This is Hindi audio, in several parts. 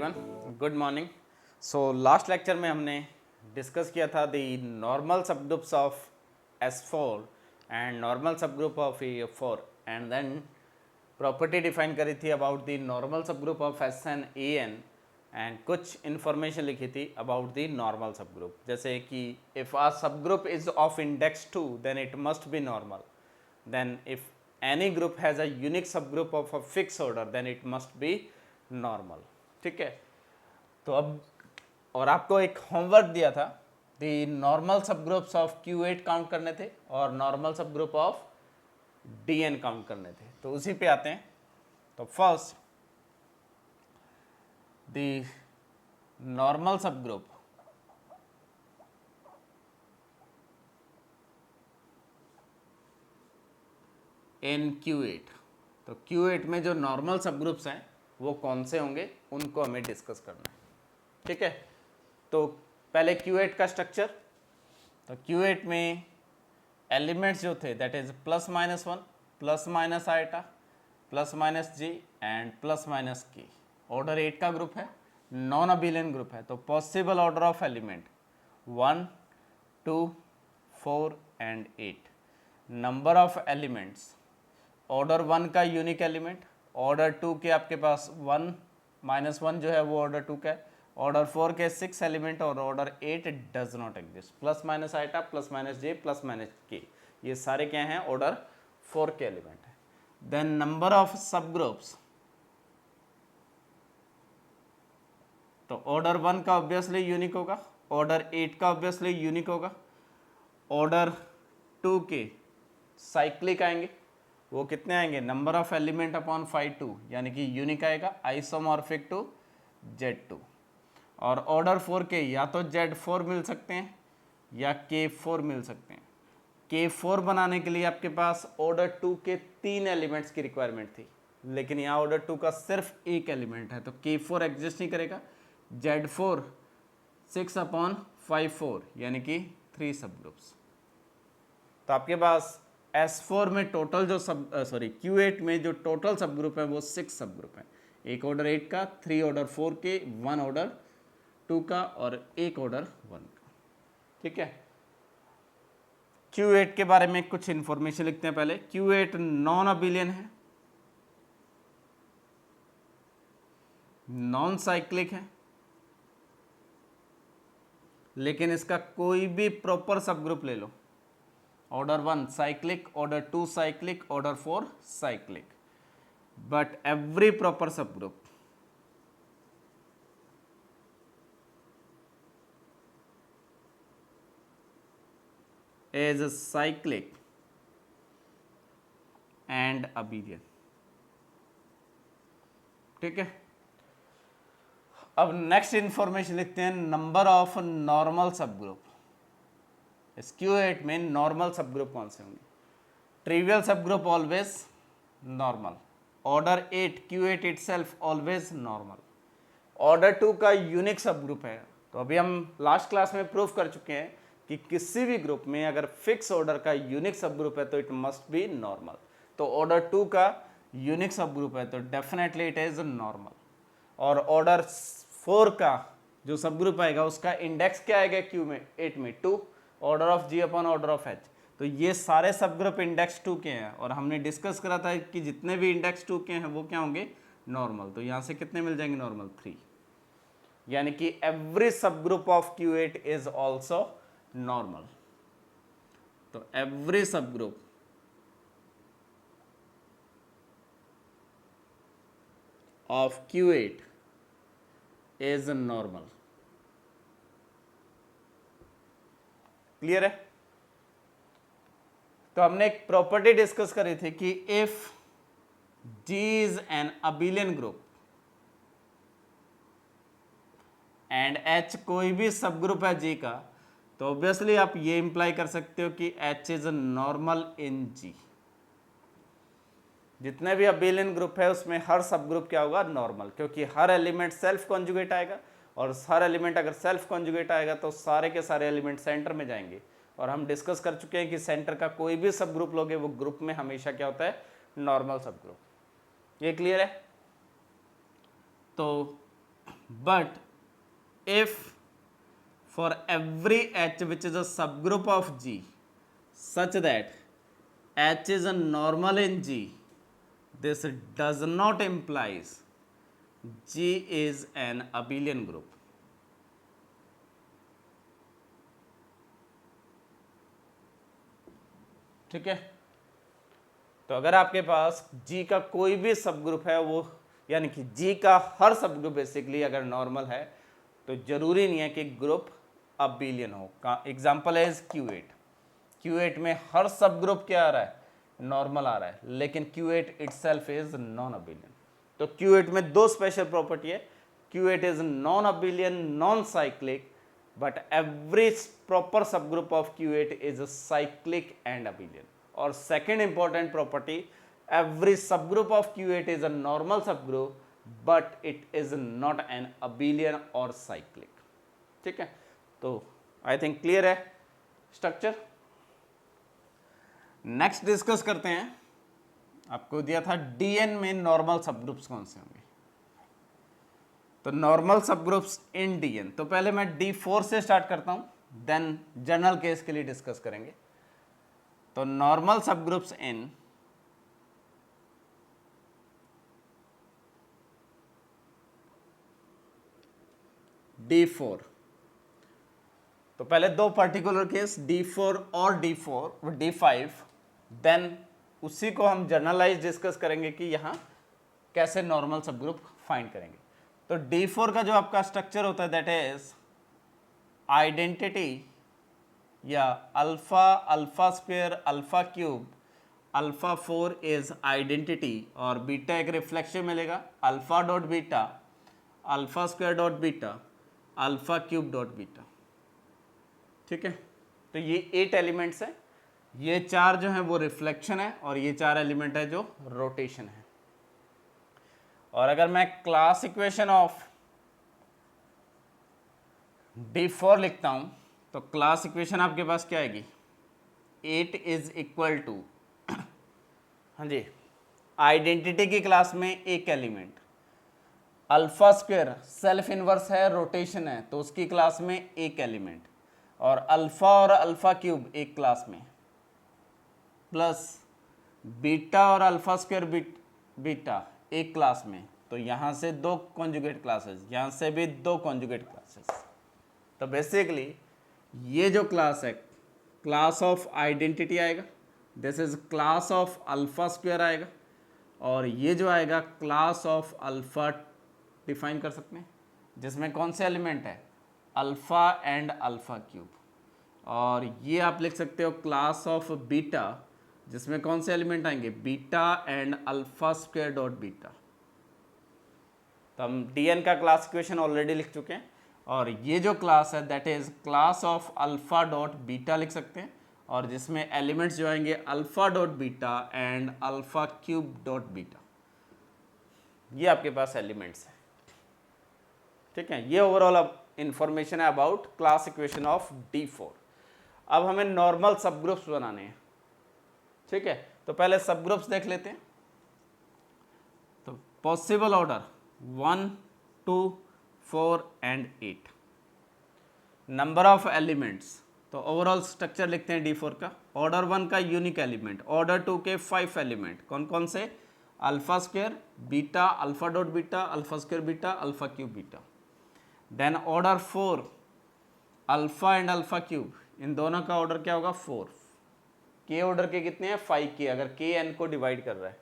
Everyone, good morning. So last lecture में हमने डिस्कस किया था the normal subgroups of S4 and normal subgroup of E4 and then property define करी थी about the normal subgroup of SN EN and कुछ इन्फॉर्मेशन लिखी थी अबाउट द नॉर्मल सबग्रुप, जैसे कि if a subgroup is of index 2 then it must be normal, then if any group has a unique subgroup of a fixed order then it must be normal। ठीक है, तो अब और आपको एक होमवर्क दिया था, the normal subgroups of Q8 count करने थे और normal subgroup of DN count करने थे। तो उसी पे आते हैं। तो first the normal subgroup in Q8। तो Q8 में जो नॉर्मल सबग्रुप्स हैं वो कौन से होंगे, उनको हमें डिस्कस करना है। ठीक है, तो पहले Q8 का स्ट्रक्चर। तो Q8 में एलिमेंट्स जो थे that is plus minus 1, plus minus iota, plus minus G and plus minus K. Order 8 का ग्रुप है, नॉन अबिलियन ग्रुप है। तो possible order of element 1, 2, 4 and 8। Number of elements, order 1 का यूनिक एलिमेंट, ऑर्डर 2 के आपके पास 1 माइनस 1 जो है वो ऑर्डर 2 का है, ऑर्डर 4 के 6 एलिमेंट और order 8 does not exist. Plus minus iota, plus minus J, plus minus K, ये सारे क्या हैं, ऑर्डर 4 के एलिमेंट है। देन नंबर ऑफ सब ग्रुप्स, तो ऑर्डर 1 का ऑब्वियसली यूनिक होगा, ऑर्डर 8 का ऑब्वियसली यूनिक होगा, ऑर्डर 2 के साइक्लिक आएंगे, वो कितने आएंगे, नंबर ऑफ एलिमेंट अपॉन 5 2, यानी कि यूनिक आएगा, आइसोमॉर्फिक टू Z2। और ऑर्डर 4 के या तो Z4 मिल सकते हैं या K4 मिल सकते हैं। K4 बनाने के लिए आपके पास ऑर्डर 2 के 3 एलिमेंट्स की रिक्वायरमेंट थी, लेकिन यहाँ ऑर्डर 2 का सिर्फ एक एलिमेंट है, तो K4 एग्जिस्ट नहीं करेगा। Z4 6 अपॉन 5 4, यानी कि 3 सब ग्रुप्स। तो आपके पास S4 में टोटल जो Q8 में जो टोटल सब ग्रुप है वो 6 सब ग्रुप है। एक ऑर्डर 8 का, 3 ऑर्डर 4 के, 1 ऑर्डर 2 का और 1 ऑर्डर 1 का। ठीक है, Q8 के बारे में कुछ इंफॉर्मेशन लिखते हैं पहले। Q8 नॉन अबिलियन है, नॉन साइक्लिक है, लेकिन इसका कोई भी प्रॉपर सब ग्रुप ले लो, order 1 cyclic, order 2 cyclic, order 4 cyclic, but every proper subgroup is cyclic and abelian। ठीक है, अब नेक्स्ट इंफॉर्मेशन लिखते हैं, नंबर ऑफ नॉर्मल सबग्रुप। इस Q8 में नॉर्मल सबग्रुप कौन से होंगे, trivial subgroup always normal, order 8 Q8 itself always normal, order 2 का यूनिक सब ग्रुप है। तो अभी हम लास्ट क्लास में प्रूफ कर चुके हैं कि किसी भी ग्रुप में अगर फिक्स ऑर्डर का यूनिक सब ग्रुप है तो इट मस्ट बी नॉर्मल। तो ऑर्डर 2 का यूनिक सब ग्रुप है तो डेफिनेटली इट इज नॉर्मल। और ऑर्डर 4 का जो सब ग्रुप आएगा उसका इंडेक्स क्या आएगा Q8 में 2, order of G upon order of H। तो ये सारे सब ग्रुप इंडेक्स 2 के हैं और हमने डिस्कस करा था कि जितने भी इंडेक्स 2 के हैं वो क्या होंगे, नॉर्मल। तो यहाँ से कितने मिल जाएंगे, नॉर्मल 3, यानी कि एवरी सब group of Q8 is also normal. तो एवरी सब group of Q8 is normal. Clear है? तो हमने एक प्रॉपर्टी डिस्कस करी थी कि if G is an abelian group and H कोई भी सब ग्रुप है G का, तो ऑब्वियसली आप ये इंप्लाई कर सकते हो कि H is normal in G। जितने भी अबिलियन ग्रुप है उसमें हर सब ग्रुप क्या होगा, नॉर्मल, क्योंकि हर एलिमेंट सेल्फ कॉन्जुगेट आएगा और हर एलिमेंट अगर सेल्फ कॉन्जुगेट आएगा तो सारे के सारे एलिमेंट सेंटर में जाएंगे। और हम डिस्कस कर चुके हैं कि सेंटर का कोई भी सब ग्रुप लोगे वो ग्रुप में हमेशा क्या होता है, नॉर्मल सब ग्रुप। ये क्लियर है? तो but if for every H which is a subgroup of G such that H is a normal in G, this does not implies G is an abelian group. ठीक है, तो अगर आपके पास G का कोई भी सब ग्रुप है, वो यानी कि G का हर सब ग्रुप बेसिकली अगर नॉर्मल है तो जरूरी नहीं है कि ग्रुप अबिलियन हो. का एग्जाम्पल है Q8. Q8 में हर सब ग्रुप क्या आ रहा है, नॉर्मल आ रहा है, लेकिन Q8 itself is non abelian. तो Q8 में दो स्पेशल प्रॉपर्टी है. Q8 is non abelian, non cyclic, but every proper subgroup of Q8 is cyclic and abelian. और second important property, every subgroup of Q8 is a normal subgroup but it is not an abelian or cyclic. ठीक है, तो आई थिंक क्लियर है स्ट्रक्चर. नेक्स्ट डिस्कस करते हैं. आपको दिया था Dn में नॉर्मल सबग्रुप्स कौन से होंगे. तो नॉर्मल सबग्रुप्स इन Dn, तो पहले मैं D4 से स्टार्ट करता हूं, देन जनरल केस के लिए डिस्कस करेंगे. तो नॉर्मल सबग्रुप्स इन D4, तो पहले दो पर्टिकुलर केस D4 और D5, देन उसी को हम जनरलाइज डिस्कस करेंगे कि यहाँ कैसे नॉर्मल सब ग्रुप फाइंड करेंगे. तो D4 का जो आपका स्ट्रक्चर होता है दैट इज आइडेंटिटी या alpha, alpha square, alpha cube, alpha 4 is identity और बीटा एक रिफ्लेक्शन मिलेगा, alpha dot beta, alpha square dot beta, alpha cube dot beta. ठीक है, तो ये 8 एलिमेंट्स हैं. ये 4 जो हैं वो रिफ्लेक्शन है और ये 4 एलिमेंट है जो रोटेशन है. और अगर मैं क्लास इक्वेशन ऑफ D4 लिखता हूं तो क्लास इक्वेशन आपके पास क्या आएगी, 8 इज इक्वल टू, हाँ जी, आइडेंटिटी की क्लास में एक element, alpha square self inverse है, रोटेशन है, तो उसकी क्लास में एक एलिमेंट, और अल्फा और अल्फा क्यूब एक क्लास में, प्लस बीटा और अल्फा स्क्वायर बीटा एक क्लास में. तो यहाँ से दो कॉन्जुगेट क्लासेस, यहाँ से भी दो कॉन्जुगेट क्लासेस. तो बेसिकली ये जो क्लास है, क्लास ऑफ आइडेंटिटी आएगा, this is class of alpha square आएगा, और ये जो आएगा क्लास ऑफ अल्फा डिफाइन कर सकते हैं, जिसमें कौन से एलिमेंट है, अल्फा एंड अल्फा क्यूब. और ये आप लिख सकते हो क्लास ऑफ बीटा, जिसमें कौन से एलिमेंट आएंगे, beta and alpha square dot beta. तो हम Dn का क्लास इक्वेशन ऑलरेडी लिख चुके हैं. और ये जो क्लास है that is class of alpha dot beta लिख सकते हैं, और जिसमें एलिमेंट्स जो आएंगे alpha dot beta and alpha cube dot beta. ये आपके पास एलिमेंट्स हैं. ठीक है, ये ओवरऑल अब इंफॉर्मेशन है about class equation of D4. अब हमें नॉर्मल सब ग्रुप्स बनाने हैं. ठीक है, तो पहले सब ग्रुप्स देख लेते हैं. तो possible order 1, 2, 4 and 8. Number of elements, तो ओवरऑल स्ट्रक्चर लिखते हैं D4 का. ऑर्डर 1 का यूनिक एलिमेंट, ऑर्डर 2 के 5 एलिमेंट, कौन कौन से, alpha square, beta, alpha dot beta, alpha square beta, alpha cube beta. Then order 4 alpha and alpha cube, इन दोनों का ऑर्डर क्या होगा, 4. के ऑर्डर के कितने हैं, 5 के, अगर के एन को डिवाइड कर रहा है.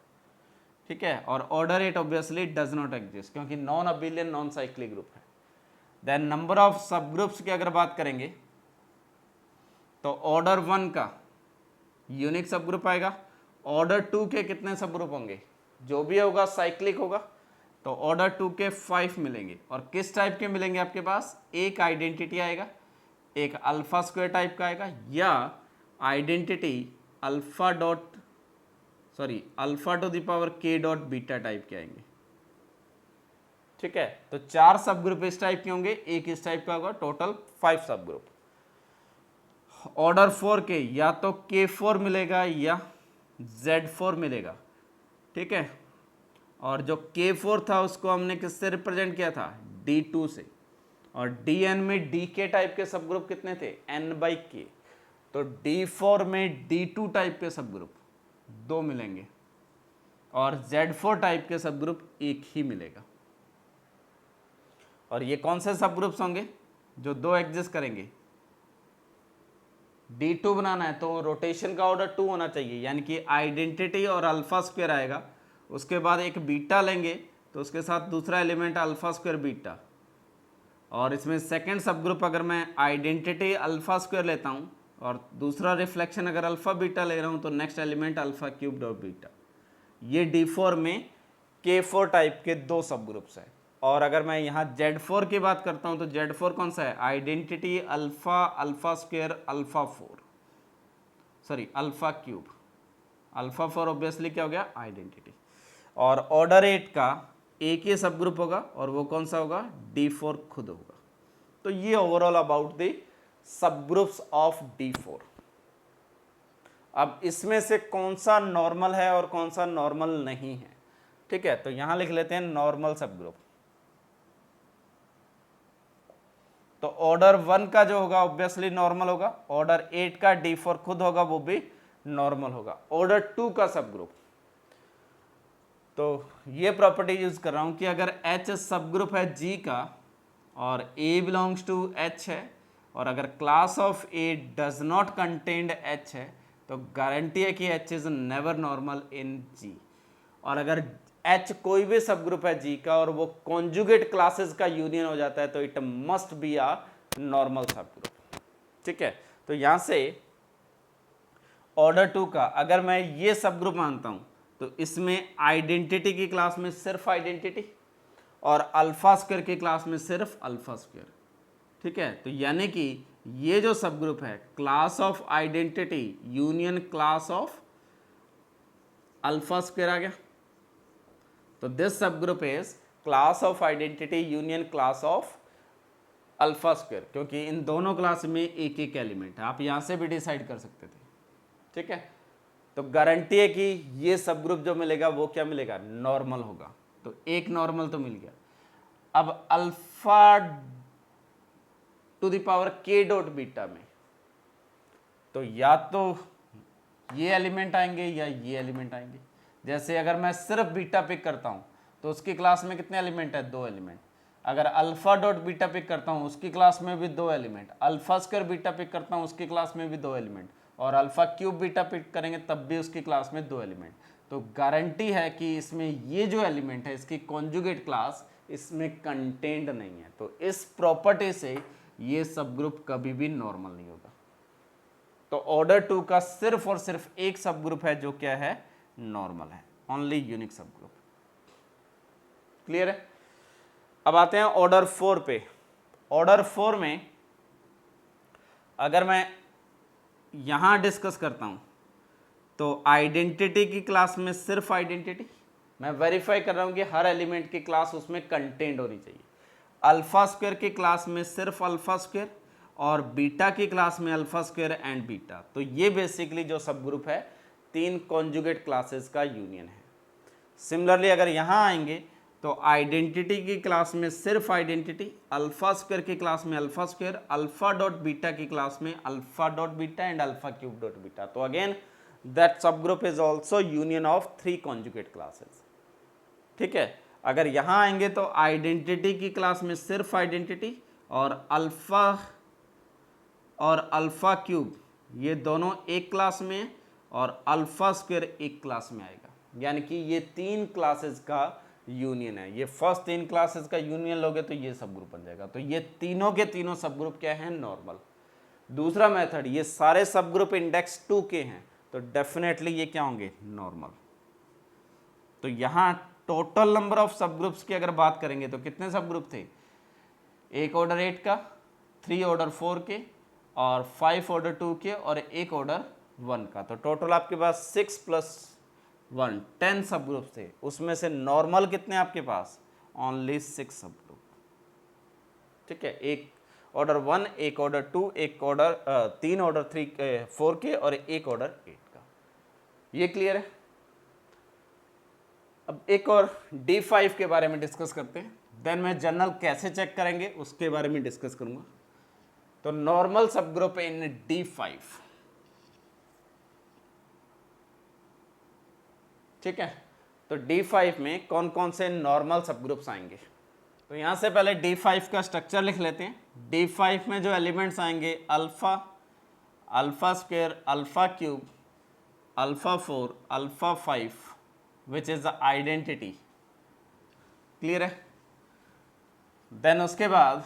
ठीक है, और order 8 obviously does not exist क्योंकि non abelian non cyclic group है. Then number of subgroups की अगर बात करेंगे तो ऑर्डर 1 का यूनिक सब ग्रुप आएगा, ऑर्डर 2 के कितने सब ग्रुप होंगे, जो भी होगा साइक्लिक होगा. तो ऑर्डर 2 के 5 मिलेंगे, और किस टाइप के मिलेंगे आपके पास, एक आइडेंटिटी आएगा, एक अल्फा स्क्वायर टाइप का आएगा, या identity alpha to the power के डॉट बीटा टाइप के आएंगे. ठीक है, तो 4 सब ग्रुप इस टाइप के होंगे, एक इस टाइप का होगा, टोटल 5 सब ग्रुप. ऑर्डर 4 के या तो K4 मिलेगा या Z4 मिलेगा. ठीक है, और जो K4 था उसको हमने किससे रिप्रेजेंट किया था, D2 से, और Dn में Dk टाइप के सब ग्रुप कितने थे, n/k, तो D4 में D2 टाइप के सब ग्रुप 2 मिलेंगे और Z4 टाइप के सब ग्रुप 1 ही मिलेगा। और ये कौन से सब ग्रुप्स होंगे, जो 2 एग्जिस्ट करेंगे। D2 बनाना है तो रोटेशन का ऑर्डर 2 होना चाहिए, यानी कि आइडेंटिटी और अल्फा स्क्वायर आएगा, उसके बाद एक बीटा लेंगे तो उसके साथ दूसरा एलिमेंट अल्फा स्क्वायर बीटा, और इसमें सेकंड सब ग्रुप अगर मैं आइडेंटिटी अल्फा स्क्वायर लेता हूँ और दूसरा रिफ्लेक्शन अगर अल्फा बीटा ले रहा हूँ तो next element alpha cube dot beta. ये D4 में K4 टाइप के 2 सब ग्रुप्स हैं। और अगर मैं यहाँ Z4 की बात करता हूँ तो Z4 कौन सा है, identity alpha alpha square alpha 4, sorry alpha cube, alpha 4 obviously क्या हो गया, आइडेंटिटी। और ऑर्डर 8 का एक ही सब ग्रुप होगा और वो कौन सा होगा, D4 खुद होगा। तो ये overall about the sub groups of D4। अब इसमें से कौन सा नॉर्मल है और कौन सा नॉर्मल नहीं है, ठीक है। तो यहां लिख लेते हैं नॉर्मल सब ग्रुप। तो ऑर्डर 1 का जो होगा ऑब्वियसली नॉर्मल होगा, ऑर्डर 8 का D4 खुद होगा वो भी नॉर्मल होगा। ऑर्डर 2 का सब ग्रुप, तो ये प्रॉपर्टी यूज कर रहा हूं कि अगर H सब ग्रुप है G का और A बिलोंग्स टू H है, और अगर class of A does not contained H है, तो गारंटी है कि H is never normal in G। और अगर H कोई भी सब ग्रुप है G का और वो कॉन्जुगेट क्लासेस का यूनियन हो जाता है तो it must be a normal सब ग्रुप, ठीक है। तो यहां से ऑर्डर 2 का अगर मैं ये सब ग्रुप मानता हूं तो इसमें आइडेंटिटी की क्लास में सिर्फ आइडेंटिटी और अल्फा स्क्वायर की क्लास में सिर्फ अल्फा स्क्वायर, ठीक है। तो यानी कि ये जो सब ग्रुप है class of identity union class of alpha square आ गया। तो this subgroup is class of identity union class of alpha square, क्योंकि इन दोनों क्लास में एक एक एलिमेंट है, आप यहां से भी डिसाइड कर सकते थे, ठीक है। तो गारंटी है कि ये सब ग्रुप जो मिलेगा वो क्या मिलेगा, नॉर्मल होगा। तो एक नॉर्मल तो मिल गया। अब alpha to the power k dot beta में तो या तो ये एलिमेंट आएंगे या ये एलिमेंट आएंगे। जैसे अगर मैं सिर्फ बीटा पिक करता हूं तो उसकी क्लास में कितने एलिमेंट है, 2 एलिमेंट। अगर अल्फा डॉट बीटा पिक करता हूं उसकी क्लास में भी 2 element, alpha square beta pick करता हूं उसकी क्लास में भी 2 एलिमेंट, और अल्फा क्यूब बीटा पिक करेंगे तब भी उसकी क्लास में 2 एलिमेंट। तो गारंटी है कि इसमें ये जो एलिमेंट है इसकी कॉन्जुगेट क्लास इसमें कंटेंड नहीं है। तो इस प्रॉपर्टी से ये सब ग्रुप कभी भी नॉर्मल नहीं होगा। तो ऑर्डर 2 का सिर्फ और सिर्फ एक सब ग्रुप है जो क्या है, नॉर्मल है, ओनली यूनिक सब ग्रुप। क्लियर है। अब आते हैं ऑर्डर 4 पे। ऑर्डर 4 में अगर मैं यहां डिस्कस करता हूं तो आइडेंटिटी की क्लास में सिर्फ आइडेंटिटी, मैं वेरीफाई कर रहा हूं कि हर एलिमेंट की क्लास उसमें कंटेंट होनी चाहिए। अल्फा स्क्वायर की क्लास में सिर्फ अल्फा स्क्वायर और बीटा की क्लास में अल्फा स्क्वायर एंड बीटा। तो ये बेसिकली जो सब ग्रुप है 3 कॉन्जुगेट क्लासेस का यूनियन है। सिमिलरली अगर यहां आएंगे तो आइडेंटिटी की क्लास में सिर्फ आइडेंटिटी, अल्फा स्क्वायर की क्लास में alpha square, alpha dot beta की क्लास में alpha dot beta and alpha cube dot beta. तो अगेन दैट सब group is also union of 3 conjugate classes, ठीक है। अगर यहां आएंगे तो आइडेंटिटी की क्लास में सिर्फ आइडेंटिटी और अल्फा क्यूब ये दोनों एक क्लास में और अल्फा स्क्वायर एक क्लास में आएगा, यानी कि ये 3 क्लासेस का यूनियन है। ये फर्स्ट 3 क्लासेस का यूनियन लोगे तो ये सब ग्रुप बन जाएगा। तो ये तीनों के तीनों सब ग्रुप क्या है, नॉर्मल। दूसरा मेथड, ये सारे सब ग्रुप इंडेक्स 2 के हैं तो डेफिनेटली ये क्या होंगे, नॉर्मल। तो यहां total number of subgroups की अगर बात करेंगे तो कितने सब ग्रुप थे, एक ऑर्डर 8 का, 3 ऑर्डर 4 के और 5 ऑर्डर 2 के और एक ऑर्डर 1 का। तो टोटल आपके पास 6 + 1 10 सब ग्रुप थे। उसमें से नॉर्मल कितने आपके पास, ओनली 6 सब ग्रुप, ठीक है। एक ऑर्डर 1, एक ऑर्डर 2, एक ऑर्डर 3 ऑर्डर 4 के और एक ऑर्डर 8 का। ये क्लियर है। अब एक और D5 के बारे में डिस्कस करते हैं। देन मैं जनरल कैसे चेक करेंगे उसके बारे में डिस्कस करूंगा। तो नॉर्मल सब ग्रुप इन D5, ठीक है। तो D5 में कौन कौन से नॉर्मल सब ग्रुप्स आएंगे, तो यहां से पहले D5 का स्ट्रक्चर लिख लेते हैं। D5 में जो एलिमेंट्स आएंगे alpha, alpha square, alpha cube, alpha 4, alpha 5, which is the identity. Clear है। देन उसके बाद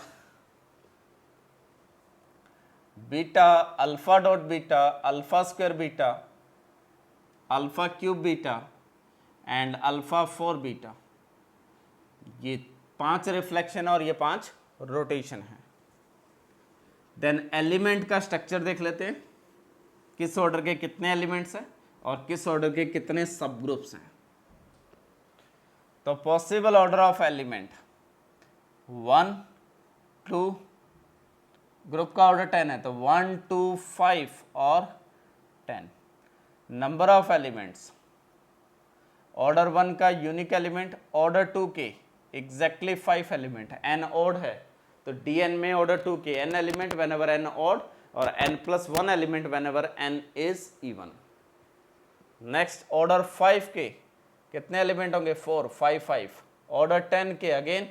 beta, alpha dot beta, alpha square beta, alpha cube beta and alpha 4 beta, ये 5 रिफ्लेक्शन और ये 5 रोटेशन है। देन एलिमेंट का स्ट्रक्चर देख लेते हैं, किस ऑर्डर के कितने एलिमेंट्स हैं और किस ऑर्डर के कितने सब ग्रुप्स हैं। तो possible order of element 1 2, group का ऑर्डर 10 है तो 1 2 5 और 10। नंबर ऑफ एलिमेंट्स, ऑर्डर 1 का यूनिक एलिमेंट, ऑर्डर 2 के एग्जैक्टली 5 एलिमेंट है, n ऑड है तो Dn में ऑर्डर 2 के n element when ever n odd और n+1 element when ever n is even. Next order 5 के कितने एलिमेंट होंगे 4 5 5। ऑर्डर 10 के अगेन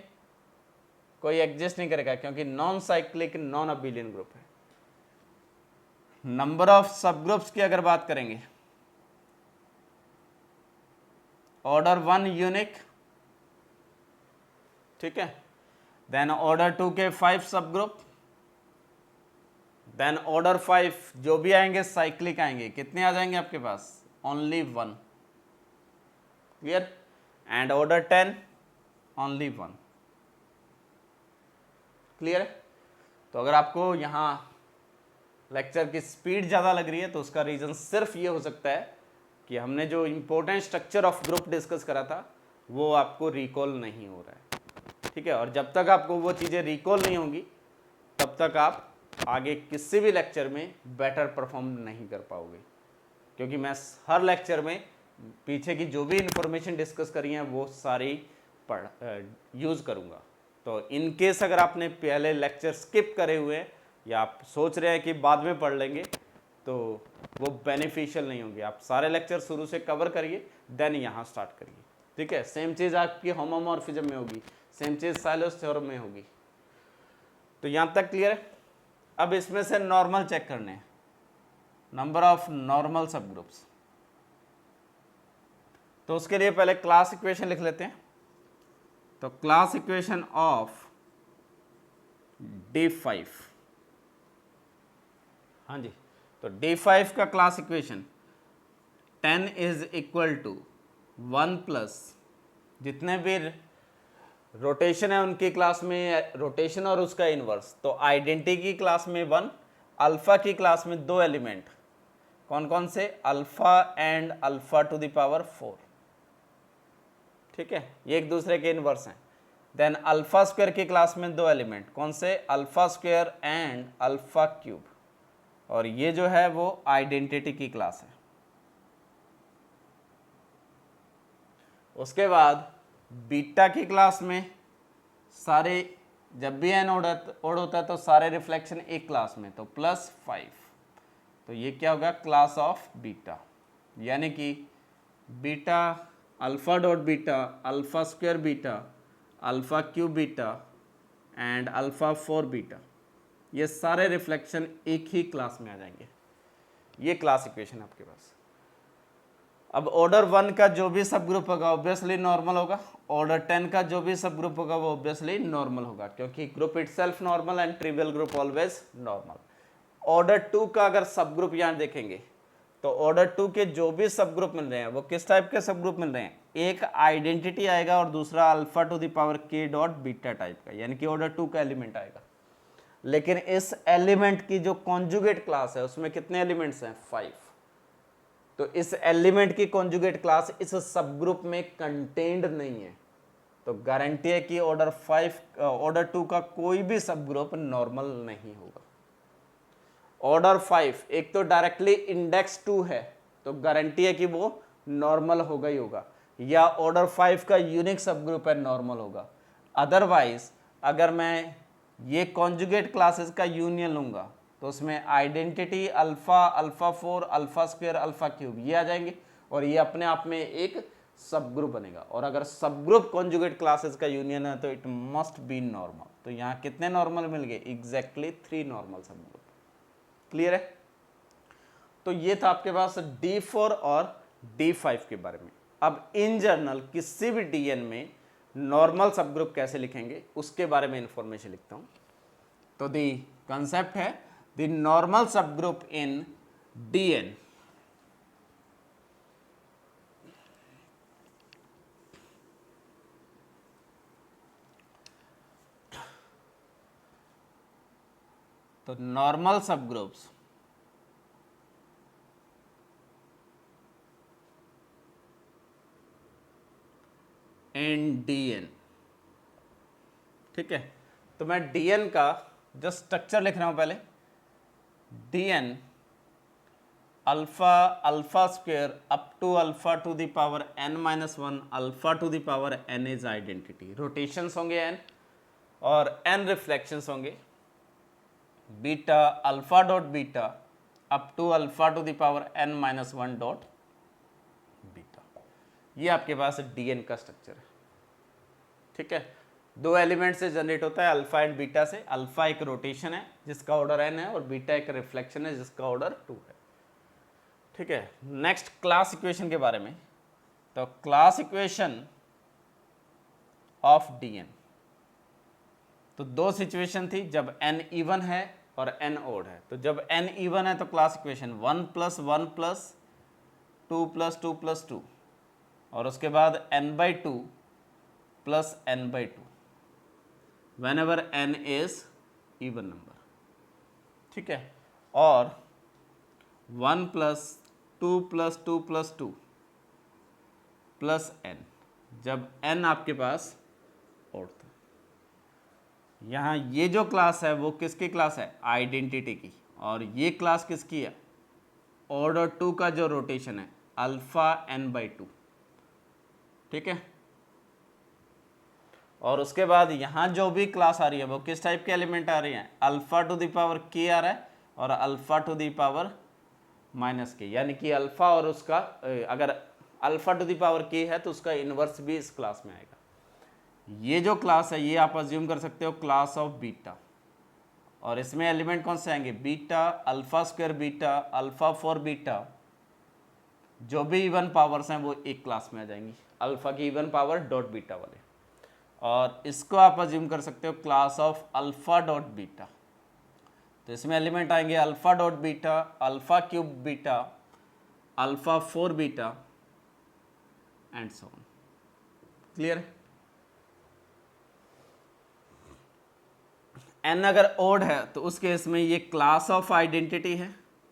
कोई एग्जिस्ट नहीं करेगा क्योंकि non cyclic non abelian group है। नंबर ऑफ सब ग्रुप्स की अगर बात करेंगे, ऑर्डर 1 यूनिक, ठीक है। देन ऑर्डर 2 के 5 सब ग्रुप, देन ऑर्डर 5 जो भी आएंगे साइक्लिक आएंगे, कितने आ जाएंगे आपके पास only 1। Clear. And order 10 only 1। Clear है। तो अगर आपको यहाँ लेक्चर की स्पीड ज़्यादा लग रही है तो उसका रीज़न सिर्फ ये हो सकता है कि हमने जो important structure of group discuss करा था वो आपको रिकॉल नहीं हो रहा है, ठीक है। और जब तक आपको वो चीज़ें रिकॉल नहीं होंगी तब तक आप आगे किसी भी लेक्चर में बेटर परफॉर्म नहीं कर पाओगे, क्योंकि मैं हर लेक्चर में पीछे की जो भी इंफॉर्मेशन डिस्कस करी है वो सारी यूज़ करूँगा। तो इन केस अगर आपने पहले लेक्चर स्किप करे हुए हैं या आप सोच रहे हैं कि बाद में पढ़ लेंगे तो वो बेनिफिशियल नहीं होंगे। आप सारे लेक्चर शुरू से कवर करिए देन यहाँ स्टार्ट करिए, ठीक है। सेम चीज़ आपकी होमोमॉर्फिज्म में होगी, सेम चीज़ साइलोस थ्योरम में होगी। तो यहाँ तक क्लियर है। अब इसमें से नॉर्मल चेक करने हैं, नंबर ऑफ नॉर्मल सब ग्रुप्स। तो उसके लिए पहले क्लास इक्वेशन लिख लेते हैं। तो क्लास इक्वेशन ऑफ D5, हाँ जी। तो D5 का class equation 10 is equal to 1 plus जितने भी रोटेशन है उनकी क्लास में रोटेशन और उसका इनवर्स। तो आइडेंटिटी की क्लास में 1, अल्फा की क्लास में 2 एलिमेंट, कौन कौन से, alpha and alpha to the power 4, ठीक है। ये एक दूसरे के इनवर्स हैं। देन अल्फा स्क्वायर की क्लास में 2 एलिमेंट, कौन से, alpha square and alpha cube, और ये जो है वो आइडेंटिटी की क्लास है। उसके बाद बीटा की क्लास में सारे, जब भी एन ओड होता है तो सारे रिफ्लेक्शन एक क्लास में, तो +5। तो ये क्या होगा, क्लास ऑफ बीटा, यानी कि beta alpha dot beta, alpha square beta, alpha cube beta and alpha 4 beta, ये सारे रिफ्लेक्शन एक ही क्लास में आ जाएंगे। ये क्लास इक्वेशन आपके पास। अब ऑर्डर 1 का जो भी सब ग्रुप होगा ऑब्वियसली नॉर्मल होगा, ऑर्डर 10 का जो भी सब ग्रुप होगा वो ऑब्वियसली नॉर्मल होगा, क्योंकि group itself normal and trivial group always normal. Order 2 का अगर सब ग्रुप यहाँ देखेंगे तो ऑर्डर 2 के जो भी सब ग्रुप मिल रहे हैं वो किस टाइप के सब ग्रुप मिल रहे हैं, एक आइडेंटिटी आएगा और दूसरा alpha to the power k dot beta type का, यानी कि ऑर्डर 2 का एलिमेंट आएगा। लेकिन इस एलिमेंट की जो कॉन्जुगेट क्लास है उसमें कितने एलिमेंट्स हैं, 5। तो इस एलिमेंट की कॉन्जुगेट क्लास इस सब ग्रुप में कंटेन्ड नहीं है, तो गारंटी है कि ऑर्डर 2 का कोई भी सब ग्रुप नॉर्मल नहीं होगा। ऑर्डर 5 एक तो डायरेक्टली इंडेक्स 2 है तो गारंटी है कि वो नॉर्मल होगा ही होगा, या ऑर्डर 5 का यूनिक सब ग्रुप है नॉर्मल होगा। अदरवाइज अगर मैं ये कॉन्जुगेट क्लासेस का यूनियन लूंगा तो उसमें identity alpha, alpha 4, alpha square, alpha cube ये आ जाएंगे और ये अपने आप में एक सब ग्रुप बनेगा। और अगर सब ग्रुप कॉन्जुगेट क्लासेस का यूनियन है तो इट मस्ट बी नॉर्मल। तो यहाँ कितने नॉर्मल मिल गए? एग्जैक्टली 3 नॉर्मल सब ग्रुप। क्लियर है? तो ये था आपके पास D4 और D5 के बारे में। अब इन जनरल किसी भी DN में नॉर्मल सब ग्रुप कैसे लिखेंगे उसके बारे में इंफॉर्मेशन लिखता हूं। तो दी कंसेप्ट है द नॉर्मल सब ग्रुप इन DN तो नॉर्मल सब ग्रुप्स इन DN, ठीक है। तो मैं DN का जो स्ट्रक्चर लिख रहा हूं पहले, DN alpha, alpha square up to alpha to the power n-1 alpha to the power n is identity. Rotations होंगे n और n रिफ्लेक्शंस होंगे beta alpha dot beta up to alpha to the power n-1 dot beta. ये आपके पास DN का स्ट्रक्चर है, ठीक है। 2 एलिमेंट से जनरेट होता है अल्फा एंड बीटा से। अल्फा एक रोटेशन है जिसका ऑर्डर n है और बीटा एक रिफ्लेक्शन है जिसका ऑर्डर 2 है, ठीक है। नेक्स्ट क्लास इक्वेशन के बारे में। तो क्लास इक्वेशन ऑफ DN, तो 2 सिचुएशन थी जब n इवन है और n ओड है। तो जब n इवन है तो क्लास इक्वेशन 1 + 1 + 2 + 2 + 2 और उसके बाद n/2 + n/2 whenever n is even number, ठीक है। और 1 + 2 + 2 + 2 + n जब n आपके पास ओड था। यहाँ ये जो क्लास है वो किसकी क्लास है? आइडेंटिटी की। और ये क्लास किसकी है? ऑर्डर 2 का जो रोटेशन है अल्फा n/2, ठीक है। और उसके बाद यहाँ जो भी क्लास आ रही है वो किस टाइप के एलिमेंट आ रही हैं? Alpha to the power k आ रहा है और alpha to the power -k, यानी कि अल्फा और उसका अगर alpha to the power k है तो उसका इन्वर्स भी इस क्लास में आएगा। ये जो क्लास है ये आप अज्यूम कर सकते हो क्लास ऑफ बीटा, और इसमें एलिमेंट कौन से आएंगे? Beta, alpha square beta, alpha 4 beta, जो भी इवन पावर्स हैं वो एक क्लास में आ जाएंगी, अल्फा की इवन पावर डॉट बीटा वाले। और इसको आप अज्यूम कर सकते हो class of alpha dot beta. तो इसमें एलिमेंट आएंगे alpha dot beta, alpha cube beta, alpha 4 beta and so on. Clear है? n अगर ओड है तो उस केस में ये क्लास ऑफ आइडेंटिटी है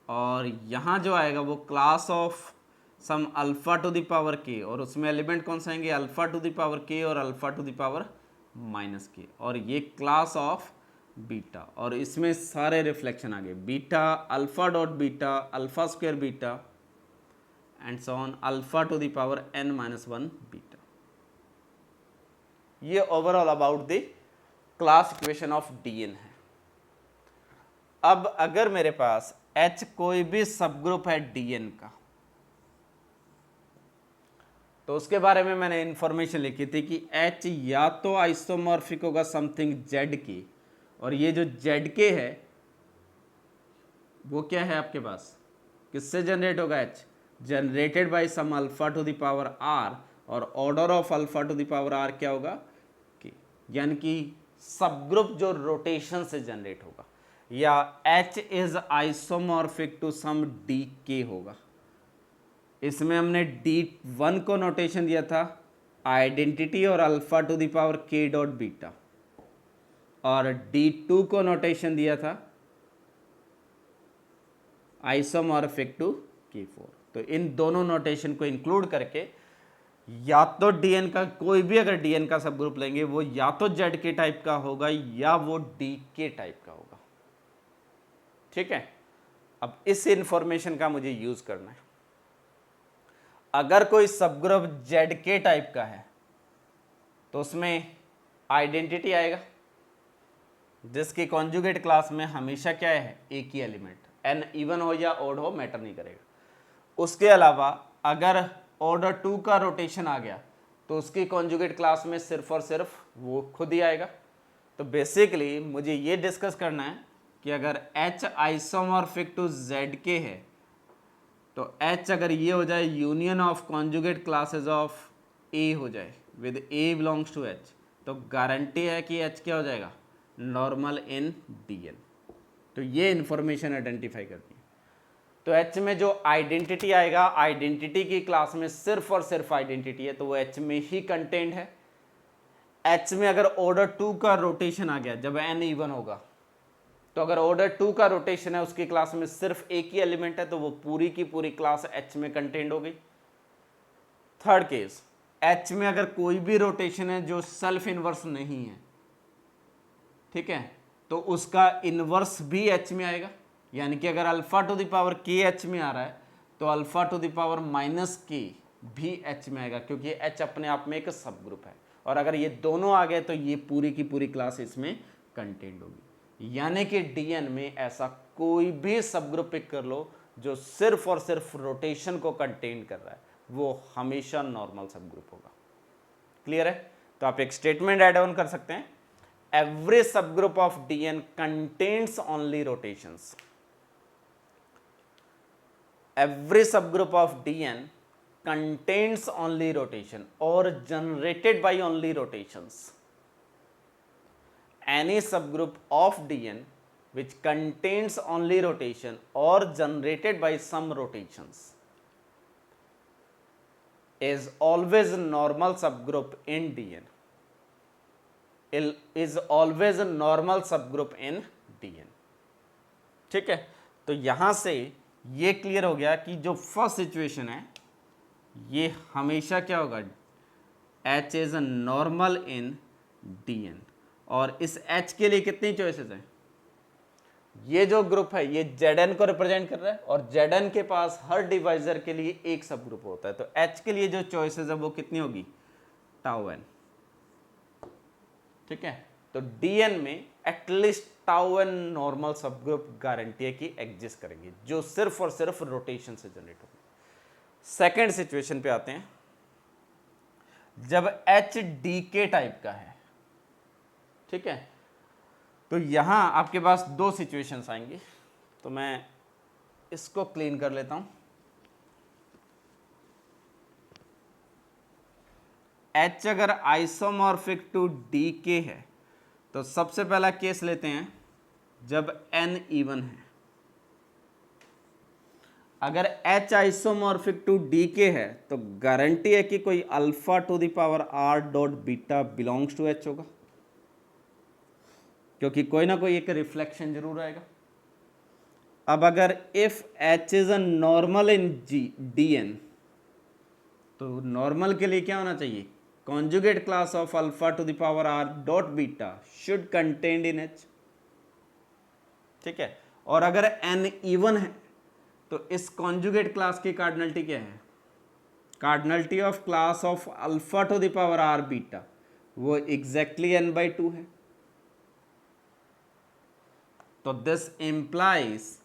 और यहाँ जो आएगा वो class of some alpha to the power k, और उसमें एलिमेंट कौन से आएंगे? Alpha to the power k और alpha to the power -k, और ये क्लास ऑफ बीटा। और इसमें सारे रिफ्लेक्शन आ गए beta, alpha dot beta, alpha square beta and so on alpha to the power n-1 beta. ये overall about the class equation of DN है। अब अगर मेरे पास H कोई भी सब ग्रुप है DN का तो उसके बारे में मैंने इंफॉर्मेशन लिखी थी कि H या तो आइसोमॉर्फिक होगा समथिंग Z की, और ये जो ZK है वो क्या है आपके पास? किससे जनरेट होगा? H generated by some alpha to the power R, और order of alpha to the power R क्या होगा? K, यानी कि सब ग्रुप जो रोटेशन से जनरेट होगा, या H is isomorphic to some DK होगा। इसमें हमने D1 को नोटेशन दिया था आइडेंटिटी और alpha to the power k dot beta, और D2 को नोटेशन दिया था आइसोमॉर्फिक टू K4। तो इन दोनों नोटेशन को इंक्लूड करके या तो DN का कोई भी अगर DN का सब ग्रुप लेंगे वो या तो ZK टाइप का होगा या वो DK टाइप का होगा, ठीक है। अब इस इंफॉर्मेशन का मुझे यूज करना है। अगर कोई सब ग्रुप ZK टाइप का है तो उसमें आइडेंटिटी आएगा जिसकी कॉन्जुगेट क्लास में हमेशा क्या है, एक ही एलिमेंट, एन इवन हो या ऑड हो मैटर नहीं करेगा। उसके अलावा अगर ऑर्डर 2 का रोटेशन आ गया तो उसकी कॉन्जुगेट क्लास में सिर्फ और सिर्फ वो खुद ही आएगा। तो बेसिकली मुझे ये डिस्कस करना है कि अगर H आइसोमॉर्फिक टू ZK है तो H अगर ये हो जाए union of conjugate classes of A हो जाए with A belongs to H, तो गारंटी है कि H क्या हो जाएगा, नॉर्मल इन DN। तो ये इंफॉर्मेशन आइडेंटिफाई करनी है। तो H में जो आइडेंटिटी आएगा, आइडेंटिटी की क्लास में सिर्फ और सिर्फ आइडेंटिटी है तो वो H में ही कंटेंट है। H में अगर ऑर्डर 2 का रोटेशन आ गया जब n इवन होगा, तो अगर ऑर्डर 2 का रोटेशन है उसकी क्लास में सिर्फ एक ही एलिमेंट है तो वो पूरी की पूरी क्लास H में कंटेंट हो गई। थर्ड केस, H में अगर कोई भी रोटेशन है जो सेल्फ इनवर्स नहीं है, ठीक है, तो उसका इनवर्स भी H में आएगा। यानी कि अगर alpha to the power k H में आ रहा है तो alpha to the power minus k भी H में आएगा, क्योंकि H अपने आप में एक सब ग्रुप है। और अगर ये दोनों आ गए तो ये पूरी की पूरी क्लास इसमें कंटेंट होगी। यानी कि DN में ऐसा कोई भी सब ग्रुप पिक कर लो जो सिर्फ और सिर्फ रोटेशन को कंटेन कर रहा है, वो हमेशा नॉर्मल सब ग्रुप होगा। क्लियर है? तो आप एक स्टेटमेंट ऐड ऑन कर सकते हैं, एवरी सब group of DN contains only rotations. Every subgroup of DN contains only rotation or generated by only rotations. Any subgroup of DN which contains only rotation or generated by some rotations is always a normal subgroup in DN. Is always a normal subgroup in DN. ठीक है, तो यहां से ये क्लियर हो गया कि जो फर्स्ट सिचुएशन है ये हमेशा क्या होगा, H is a normal in DN। और इस H के लिए कितनी चॉइसेस हैं, ये जो ग्रुप है ये Zn को रिप्रेजेंट कर रहा है और Zn के पास हर डिवाइजर के लिए एक सब ग्रुप होता है। तो H के लिए जो चॉइसेस है वो कितनी होगी, टाउ n। ठीक है, तो DN में एटलीस्ट टाउ n नॉर्मल सब ग्रुप गारंटी है कि एग्जिस्ट करेंगे जो सिर्फ और सिर्फ रोटेशन से जनरेट होंगे। सेकेंड सिचुएशन पे आते हैं, जब H DK टाइप का है, ठीक है, तो यहां आपके पास दो सिचुएशंस आएंगी। तो मैं इसको क्लीन कर लेता हूं। H अगर आइसोमॉर्फिक टू DK है तो सबसे पहला केस लेते हैं जब n इवन है। अगर H आइसोमॉर्फिक टू DK है तो गारंटी है कि कोई alpha to the power r dot beta belongs to H होगा, क्योंकि कोई ना कोई एक रिफ्लेक्शन जरूर आएगा। अब अगर if H is a normal in DN, तो नॉर्मल के लिए क्या होना चाहिए, conjugate class of alpha to the power r dot beta should contained in H। ठीक है, और अगर n इवन है तो इस conjugate class की कार्डिनलिटी क्या है, cardinality of class of alpha to the power r beta वो एग्जैक्टली n/2 है। तो this implies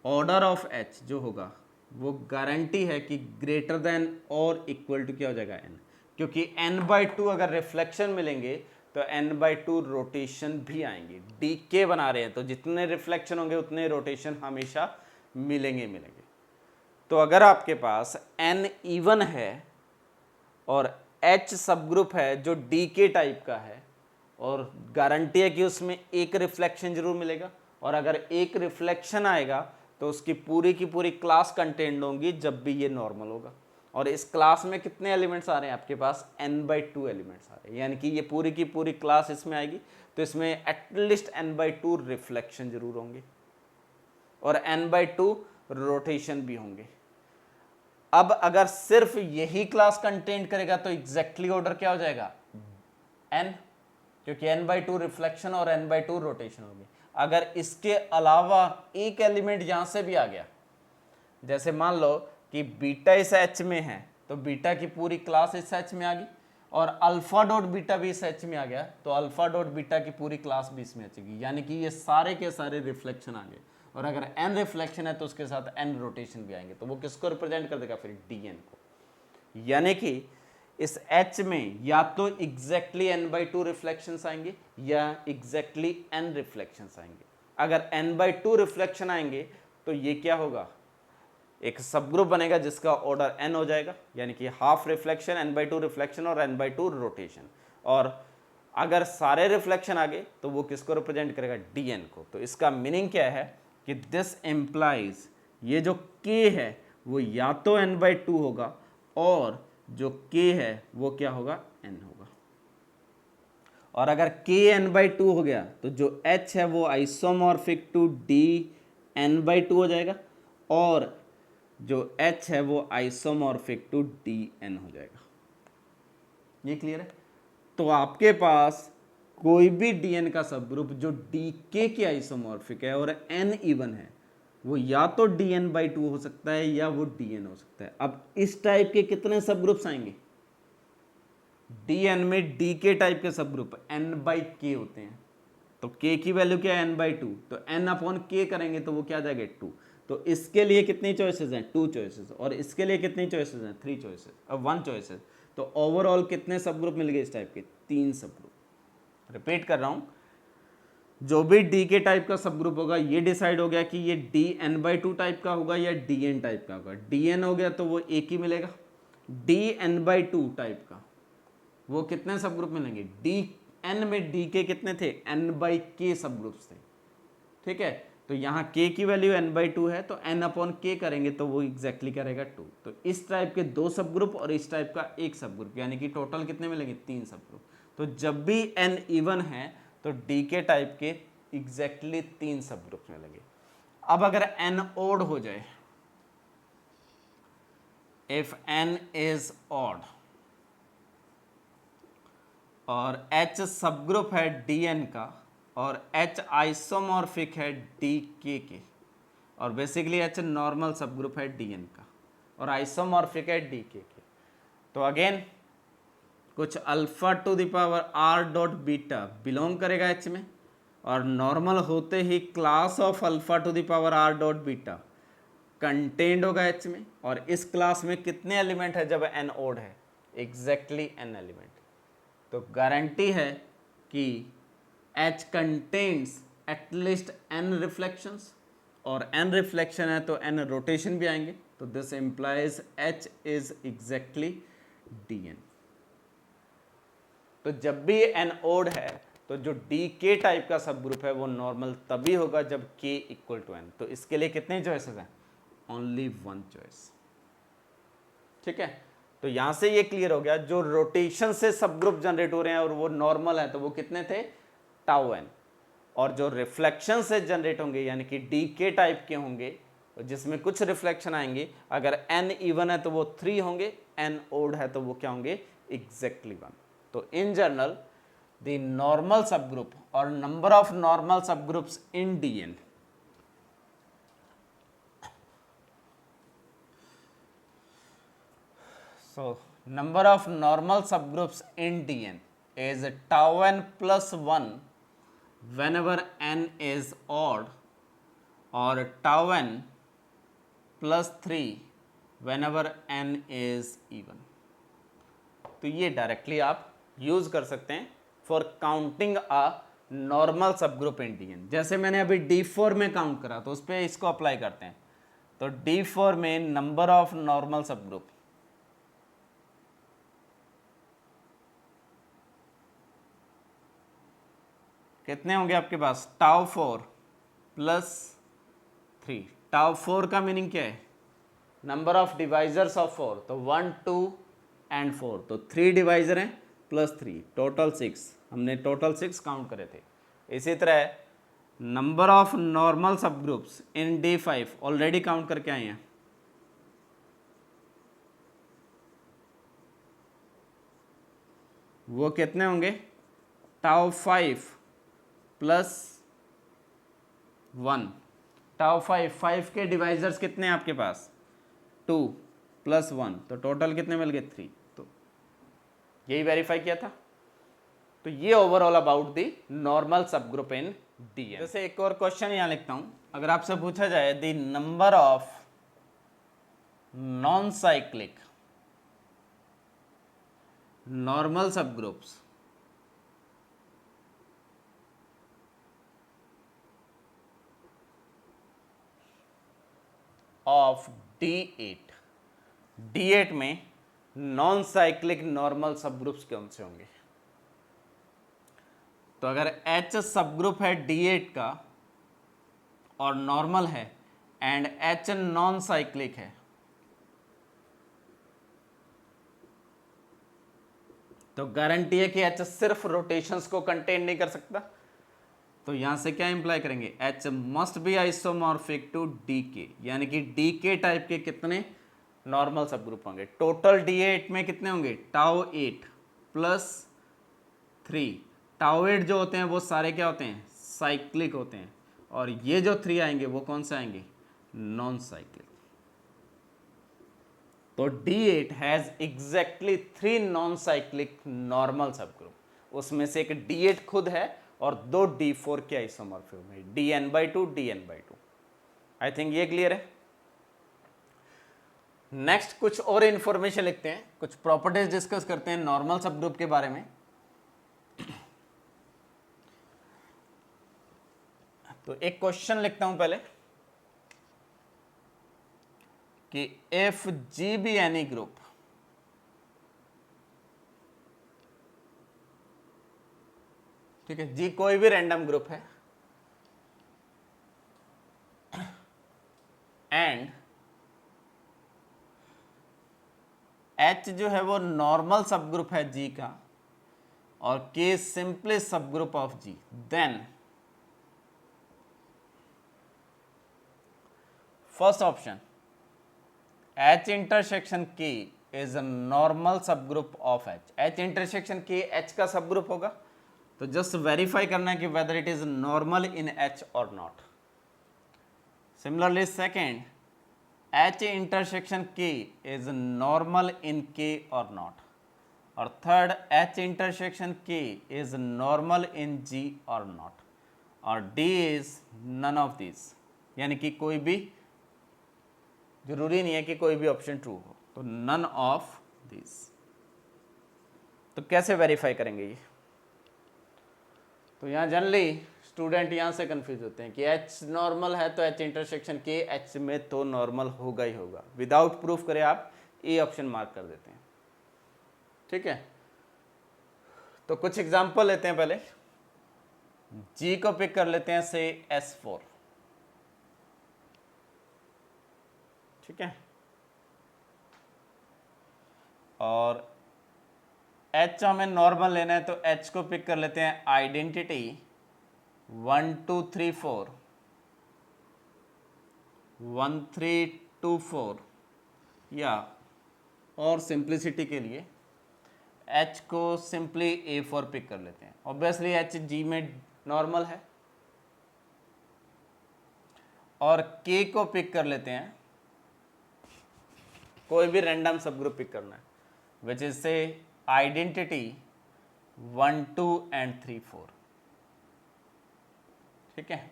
order of H जो होगा वो गारंटी है कि ग्रेटर देन और इक्वल टू क्या हो जाएगा n, क्योंकि n/2 अगर रिफ्लेक्शन मिलेंगे तो n/2 रोटेशन भी आएंगे। DK बना रहे हैं तो जितने रिफ्लेक्शन होंगे उतने रोटेशन हमेशा मिलेंगे। तो अगर आपके पास n इवन है और H सब ग्रुप है जो DK टाइप का है और गारंटी है कि उसमें एक रिफ्लेक्शन जरूर मिलेगा, और अगर एक रिफ्लेक्शन आएगा तो उसकी पूरी की पूरी क्लास कंटेंट होंगी जब भी ये नॉर्मल होगा। और इस क्लास में कितने एलिमेंट्स आ रहे हैं आपके पास, n/2 एलिमेंट्स आ रहे हैं, यानी कि ये पूरी की पूरी क्लास इसमें आएगी तो इसमें एटलीस्ट n/2 रिफ्लेक्शन जरूर होंगे और n/2 रोटेशन भी होंगे। अब अगर सिर्फ यही क्लास कंटेंट करेगा तो एग्जैक्टली ऑर्डर क्या हो जाएगा, n, क्योंकि n/2 रिफ्लेक्शन और n/2 रोटेशन होगी। अगर इसके अलावा एक एलिमेंट यहां से भी आ गया, जैसे मान लो कि बीटा इस H में है तो बीटा की पूरी क्लास इस H में आ गई, और अल्फा डॉट बीटा भी इस एच में आ गया तो अल्फा डॉट बीटा की पूरी क्लास भी इसमें आ जाएगी, यानी कि ये सारे के सारे रिफ्लेक्शन आ गए। और अगर n रिफ्लेक्शन है तो उसके साथ n रोटेशन भी आएंगे, तो वो किसको रिप्रेजेंट कर देगा फिर dn को, यानी कि इस h में या तो एग्जैक्टली n/2 रिफ्लेक्शंस आएंगे या एग्जैक्टली n रिफ्लेक्शंस आएंगे। अगर n/2 रिफ्लेक्शन आएंगे तो ये क्या होगा, एक सब ग्रुप बनेगा जिसका ऑर्डर n हो जाएगा, यानी कि हाफ रिफ्लेक्शन, n/2 रिफ्लेक्शन और n/2 रोटेशन। और अगर सारे रिफ्लेक्शन आ गए तो वो किसको रिप्रेजेंट करेगा, dn को। तो इसका मीनिंग क्या है कि दिस एम्प्लाइज ये जो k है वो या तो n/2 होगा और जो k है वो क्या होगा, n होगा। और अगर k n/2 हो गया तो जो h है वो आइसोमॉर्फिक टू d n/2 हो जाएगा और जो h है वो आइसोमॉर्फिक टू dn हो जाएगा। ये क्लियर है? तो आपके पास कोई भी dn का सब ग्रुप जो dk के आइसोमॉर्फिक है और n इवन है, वो या तो dn/2 हो सकता है या वो dn हो सकता है। अब इस टाइप के कितने सब ग्रुप्स आएंगे, dn में dk टाइप के सब ग्रुप n/k होते हैं। तो k की वैल्यू क्या है, n/2, तो n/k करेंगे तो वो क्या आ जाएगा, 2। तो इसके लिए कितनी चॉइसेस हैं, 2 चॉइसेस, और इसके लिए कितनी चॉइसेस हैं, 3 चॉइसेस, अब 1 चॉइसेस। तो ओवरऑल कितने सब ग्रुप मिल गए इस टाइप के, 3 सब ग्रुप। रिपीट कर रहा हूं, जो भी डी के टाइप का सब ग्रुप होगा ये डिसाइड हो गया कि ये dn/2 टाइप का होगा या dn टाइप का होगा। dn हो गया तो वो एक ही मिलेगा। dn/2 टाइप का वो कितने सब ग्रुप मिलेंगे, dn में dk कितने थे, n/k सब ग्रुप्स थे, ठीक है। तो यहाँ k की वैल्यू n/2 है तो n/k करेंगे तो वो एग्जैक्टली क्या रहेगा, 2। तो इस टाइप के 2 सब ग्रुप और इस टाइप का एक सब ग्रुप, यानी कि टोटल कितने मिलेंगे, 3 सब ग्रुप। तो जब भी n इवन है तो डी टाइप के एग्जैक्टली 3 सब ग्रुप मिलेंगे। अब अगर n ओड हो जाए, इफ n इज ऑड और h सब ग्रुप है dn का और h आइसोमॉर्फिक है dk के, और basically h normal subgroup है dn का और आइसोमॉर्फिक है dk के, तो अगेन कुछ alpha to the power r dot beta belong करेगा h में, और नॉर्मल होते ही class of alpha to the power r dot beta contained होगा h में। और इस क्लास में कितने एलिमेंट है जब n ओड है, एग्जैक्टली n एलिमेंट। तो गारंटी है कि H contains at least n reflections, और n रिफ्लेक्शन है तो n रोटेशन भी आएंगे, तो this implies H is exactly dn। तो जब भी n ओड है तो जो dk टाइप का सब ग्रुप है वो नॉर्मल तभी होगा जब k इक्वल टू n। तो इसके लिए कितने चॉइसेस हैं, ओनली 1 चॉइस, ठीक है। तो यहां से ये क्लियर हो गया, जो रोटेशन से सब ग्रुप जनरेट हो रहे हैं और वो नॉर्मल है तो वो कितने थे, टाउ n, और जो रिफ्लेक्शन से जनरेट होंगे यानी कि dk टाइप के होंगे जिसमें कुछ रिफ्लेक्शन आएंगे, अगर n इवन है तो वो 3 होंगे, n ओड है तो वो क्या होंगे, एग्जैक्टली 1। तो इन जनरल द नॉर्मल सब ग्रुप और नंबर ऑफ नॉर्मल सब groups in dn, so number of normal subgroups in dn is tau n plus 1 whenever n is odd or tau n plus 3 whenever n is even। तो ये डायरेक्टली आप यूज कर सकते हैं फॉर काउंटिंग अ नॉर्मल सब ग्रुप इन dn। जैसे मैंने अभी d4 में काउंट करा तो उस पर इसको अप्लाई करते हैं। तो d4 में नंबर ऑफ नॉर्मल सब ग्रुप कितने होंगे आपके पास, टाउ 4 प्लस 3। टाउ 4 का मीनिंग क्या है, नंबर ऑफ डिवाइजर्स ऑफ 4, तो 1 2 एंड 4, तो 3 डिवाइजर हैं प्लस 3, टोटल 6। हमने टोटल 6 काउंट करे थे। इसी तरह नंबर ऑफ नॉर्मल सब groups in d5 already count करके आए हैं, वो कितने होंगे, टाउ 5 प्लस 1। टाउ 5 के डिवाइजर्स कितने हैं आपके पास, 2 प्लस 1, तो टोटल कितने मिल गए, 3। तो यही वेरीफाई किया था। तो ये ओवरऑल अबाउट द नॉर्मल सब ग्रुप इन डीएन। जैसे एक और क्वेश्चन यहां लिखता हूं, अगर आपसे पूछा जाए the number of non cyclic normal सब ग्रुप्स ऑफ D8, D8 में नॉन साइक्लिक नॉर्मल सब ग्रुप्स कौन से होंगे? तो अगर H सब ग्रुप है D8 का और नॉर्मल है एंड H नॉन साइक्लिक है, तो गारंटी है कि H सिर्फ रोटेशंस को कंटेन नहीं कर सकता। तो यहां से क्या इंप्लाई करेंगे? H must be isomorphic to DK, यानी कि DK टाइप के कितने नॉर्मल सब ग्रुप होंगे? टोटल D8 में कितने होंगे? Tau 8 plus 3। टाउ 8 जो होते हैं वो सारे क्या होते हैं? साइक्लिक होते हैं, और ये जो 3 आएंगे वो कौन से आएंगे? Non cyclic. तो D8 has exactly 3 non cyclic normal सब ग्रुप। उसमें से एक D8 खुद है और 2 D4 के आइसोमॉर्फिज्म है, Dn/2 Dn/2। आई थिंक ये क्लियर है। नेक्स्ट कुछ और इंफॉर्मेशन लिखते हैं, कुछ प्रॉपर्टीज डिस्कस करते हैं नॉर्मल सब ग्रुप के बारे में। तो एक क्वेश्चन लिखता हूं पहले कि if G be any group, ठीक है, G कोई भी रैंडम ग्रुप है एंड H जो है वो नॉर्मल सब ग्रुप है G का और K simply subgroup of G, then first option H intersection K is a normal subgroup of H। H intersection K H का सब ग्रुप होगा, तो जस्ट वेरीफाई करना है कि whether it is normal in H और नॉट। Similarly second, H intersection K is normal in K और नॉट, और third H intersection K is normal in G और नॉट, और D is none of this, यानी कि कोई भी, जरूरी नहीं है कि कोई भी ऑप्शन ट्रू हो, तो नन ऑफ दिस। तो कैसे वेरीफाई करेंगे ये? तो यहाँ जनरली स्टूडेंट यहाँ से कंफ्यूज होते हैं कि H नॉर्मल है तो H इंटरसेक्शन K H में तो नॉर्मल होगा ही होगा, विदाउट प्रूफ करे आप ए ऑप्शन मार्क कर देते हैं। ठीक है, तो कुछ एग्जांपल लेते हैं। पहले G को पिक कर लेते हैं से S4, ठीक है, और H हमें नॉर्मल लेना है तो H को पिक कर लेते हैं आइडेंटिटी 1 2 3 4 1 3 2 4, या और सिंप्लिसिटी के लिए H को सिंपली A4 पिक कर लेते हैं। ऑब्वियसली H G में नॉर्मल है, और K को पिक कर लेते हैं, कोई भी रैंडम सब ग्रुप पिक करना है, विच इज से आइडेंटिटी 1 2 एंड 3 4, ठीक है।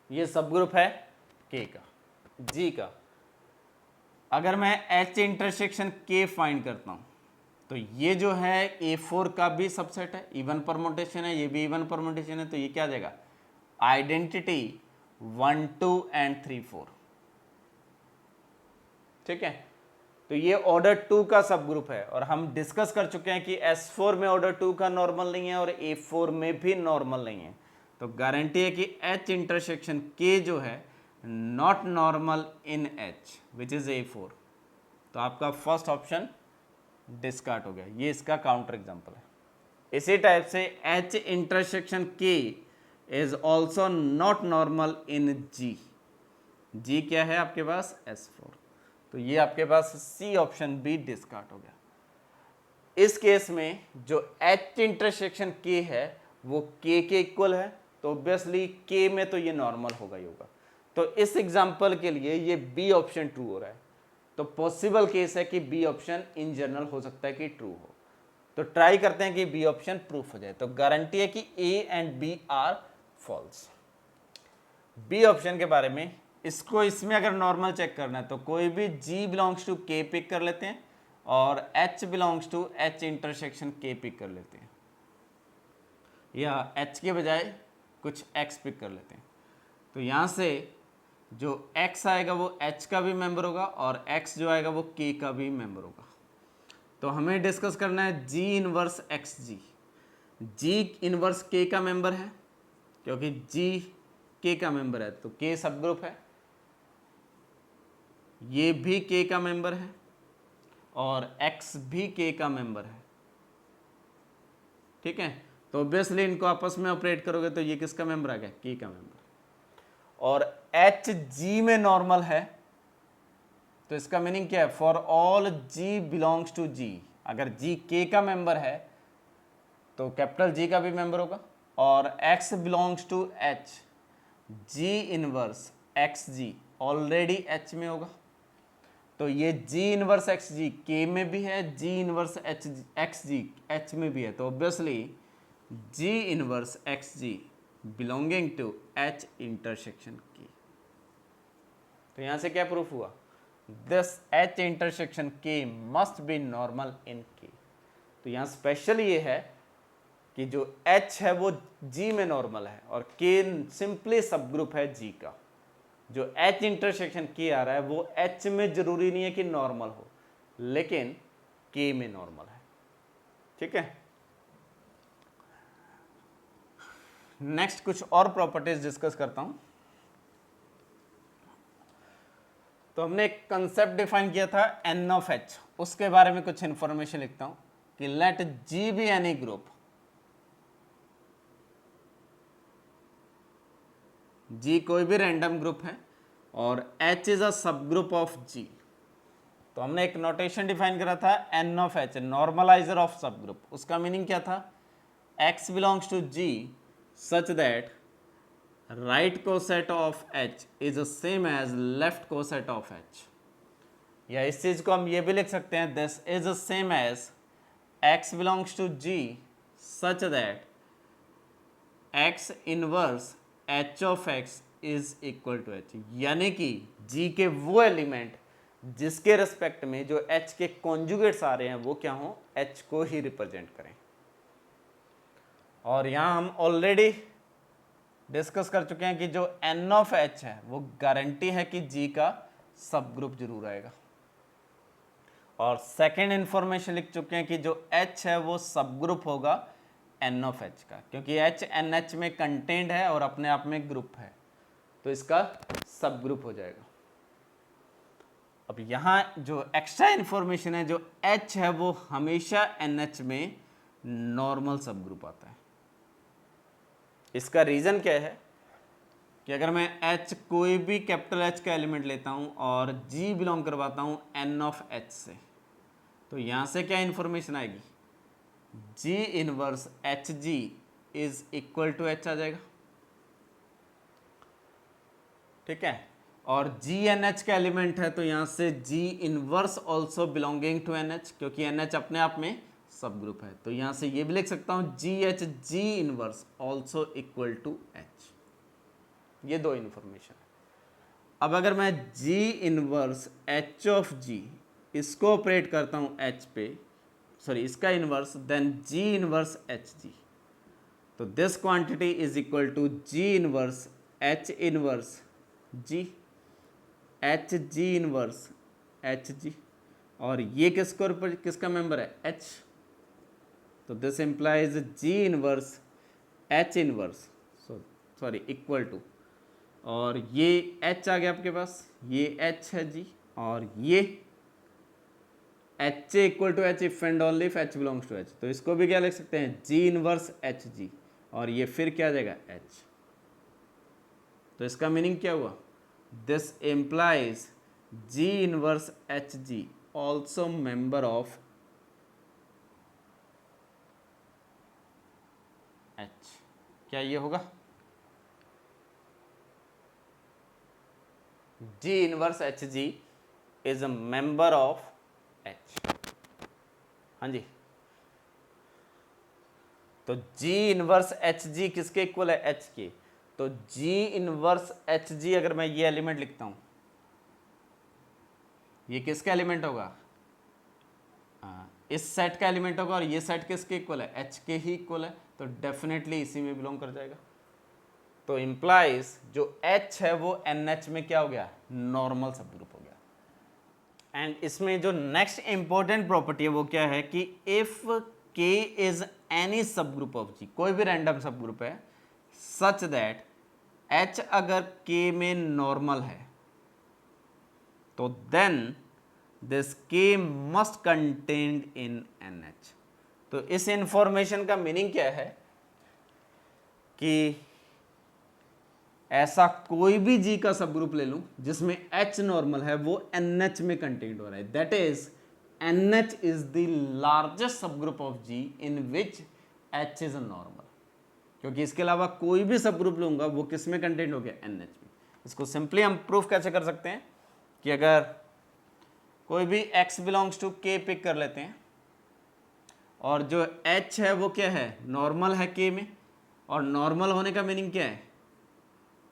ये सब ग्रुप है K का। G का अगर मैं H इंटरसेक्शन K फाइंड करता हूं, तो ये जो है A4 का भी सबसेट है, इवन परमुटेशन है, ये भी इवन परमुटेशन है, तो ये क्या आ जाएगा? आइडेंटिटी 1 2 एंड 3 4, ठीक है। तो ये ऑर्डर 2 का सब ग्रुप है, और हम डिस्कस कर चुके हैं कि S4 में ऑर्डर 2 का नॉर्मल नहीं है और A4 में भी नॉर्मल नहीं है, तो गारंटी है कि H इंटरसेक्शन K जो है not normal in H which is A4। तो आपका फर्स्ट ऑप्शन डिस्कार्ड हो गया, ये इसका काउंटर एग्जांपल है। इसी टाइप से H intersection K is also not normal in G। G क्या है आपके पास? S4, तो ये आपके पास C ऑप्शन भी डिस्कार्ड हो गया। इस केस में जो H इंटरसेक्शन K है वो K के इक्वल है, तो ऑब्वियसली K में तो ये नॉर्मल होगा ही होगा। तो इस एग्जांपल के लिए ये B ऑप्शन ट्रू हो रहा है। तो पॉसिबल केस है कि बी ऑप्शन इन जनरल हो सकता है कि ट्रू हो। तो ट्राई करते हैं कि बी ऑप्शन प्रूफ हो जाए। तो गारंटी है कि A and B are false. B option के बारे में, इसको इसमें अगर नॉर्मल चेक करना है तो कोई भी g belongs to k pick कर लेते हैं और h belongs to h intersection k pick कर लेते हैं, या h के बजाय कुछ x पिक कर लेते हैं। तो यहाँ से जो x आएगा वो h का भी मेंबर होगा और x जो आएगा वो k का भी मेंबर होगा। तो हमें डिस्कस करना है g inverse xg। g inverse k का मेंबर है क्योंकि g k का मेंबर है तो k सब ग्रुप है, ये भी k का मेंबर है और x भी k का मेंबर है। ठीक है, तो ऑब्वियसली इनको आपस में ऑपरेट करोगे तो ये किसका मेंबर आ गया, k का मेंबर। और h g में नॉर्मल है तो इसका मीनिंग क्या है, for all g belongs to g। अगर g k का मेंबर है तो कैपिटल G का भी मेंबर होगा, और x belongs to h, g inverse xg already h में होगा। तो ये g इनवर्स xg k में भी है, g इनवर्स xg h में भी है। तो obviously g inverse xg belonging to h intersection k। तो यहां से क्या प्रूफ हुआ, this h intersection k must be normal in k। तो यहां स्पेशल ये है कि जो h है वो g में नॉर्मल है और k सिंपली सब ग्रुप है g का। जो h इंटरसेक्शन k आ रहा है वो h में जरूरी नहीं है कि नॉर्मल हो, लेकिन k में नॉर्मल है। ठीक है, नेक्स्ट कुछ और प्रॉपर्टीज डिस्कस करता हूं। तो हमने एक कंसेप्ट डिफाइन किया था n ऑफ h, उसके बारे में कुछ इंफॉर्मेशन लिखता हूं कि let g be any group, g कोई भी रैंडम ग्रुप है और h is a subgroup of g। तो हमने एक नोटेशन डिफाइन करा था n of h, normaliser of subgroup. उसका मीनिंग क्या था, x belongs to g such that right coset of h is same as left coset of h। या इस चीज को हम ये भी लिख सकते हैं, this is same as x belongs to g such that x inverse h of x is equal to h। यानी कि g के वो एलिमेंट जिसके रेस्पेक्ट में जो h के कॉन्जुगेट्स आ रहे हैं वो क्या हो, h को ही रिप्रेजेंट करें। और यहां हम ऑलरेडी डिस्कस कर चुके हैं कि जो n ऑफ h है वो गारंटी है कि g का सब ग्रुप जरूर आएगा। और सेकेंड इंफॉर्मेशन लिख चुके हैं कि जो h है वो सब ग्रुप होगा n ऑफ h का, क्योंकि h NH में कंटेंट है और अपने आप में ग्रुप है तो इसका सब ग्रुप हो जाएगा। अब यहाँ जो एक्स्ट्रा इंफॉर्मेशन है, जो h है वो हमेशा NH में नॉर्मल सब ग्रुप आता है। इसका रीज़न क्या है कि अगर मैं h कोई भी कैपिटल H का एलिमेंट लेता हूँ और g बिलोंग करवाता हूँ n ऑफ h से, तो यहाँ से क्या इंफॉर्मेशन आएगी, g inverse h g is equal to h आ जाएगा। ठीक है, और g NH का एलिमेंट है तो यहाँ से g inverse also belonging to NH, क्योंकि NH अपने आप में सब ग्रुप है। तो यहाँ से ये भी लिख सकता हूँ GH g inverse also equal to h। ये दो इंफॉर्मेशन है। अब अगर मैं g inverse h of g इसको ऑपरेट करता हूँ h पे, सॉरी इसका inverse, then g inverse hg, तो this quantity is equal to g inverse h inverse g, h g inverse hg, और ये किसका मेंबर है, h। तो this implies g inverse h inverse, sorry equal to, और ये h आ गया आपके पास, ये h है g, और ये h equal to h if and only if h belongs to h। तो इसको भी क्या लिख सकते हैं, g इनवर्स h g, और ये फिर क्या आ जाएगा, h। तो इसका मीनिंग क्या हुआ, this implies g inverse h g also member of h। क्या ये होगा, g inverse h g is a member of H. हाँ जी, तो G इनवर्स एच जी किसके इक्वल है? H के। तो G इनवर्स एच जी अगर मैं ये एलिमेंट लिखता हूं, ये किसका एलिमेंट होगा? इस सेट का एलिमेंट होगा, और ये सेट किसके इक्वल है? H के ही इक्वल है, तो डेफिनेटली इसी में बिलोंग कर जाएगा। तो इंप्लाइज जो H है वो NH में क्या हो गया? नॉर्मल सब ग्रुप हो गया। एंड इसमें जो नेक्स्ट इंपॉर्टेंट प्रॉपर्टी है वो क्या है कि if K is any subgroup of G, कोई भी रैंडम सब ग्रुप है, सच दैट H अगर K में नॉर्मल है तो then this K must contained in NH। तो इस इंफॉर्मेशन का मीनिंग क्या है कि ऐसा कोई भी G का सब ग्रुप ले लूं जिसमें H नॉर्मल है, वो NH में कंटेन्ड हो रहा है। That is NH is the largest subgroup of G in which H is a normal. क्योंकि इसके अलावा कोई भी सब ग्रुप लूंगा वो किस में कंटेन्ड हो गया? NH में। इसको सिंपली हम प्रूफ कैसे कर सकते हैं कि अगर कोई भी x belongs to K pick कर लेते हैं, और जो H है वो क्या है? नॉर्मल है K में, और नॉर्मल होने का मीनिंग क्या है?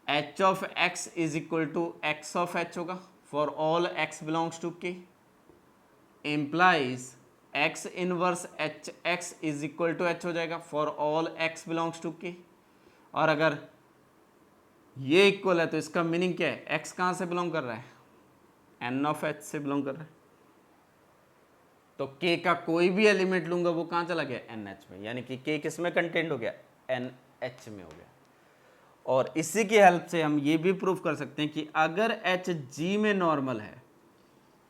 H of x is equal to x of h होगा for all x belongs to K, implies x inverse h x is equal to h हो जाएगा for all x belongs to K। और अगर ये इक्वल है तो इसका मीनिंग क्या है? x कहाँ से बिलोंग कर रहा है? n ऑफ h से बिलोंग कर रहा है। तो K का कोई भी एलिमेंट लूंगा वो कहाँ चला गया? NH में, यानी कि K किस में कंटेंट हो गया? NH में हो गया। और इसी की हेल्प से हम ये भी प्रूव कर सकते हैं कि अगर H G में नॉर्मल है,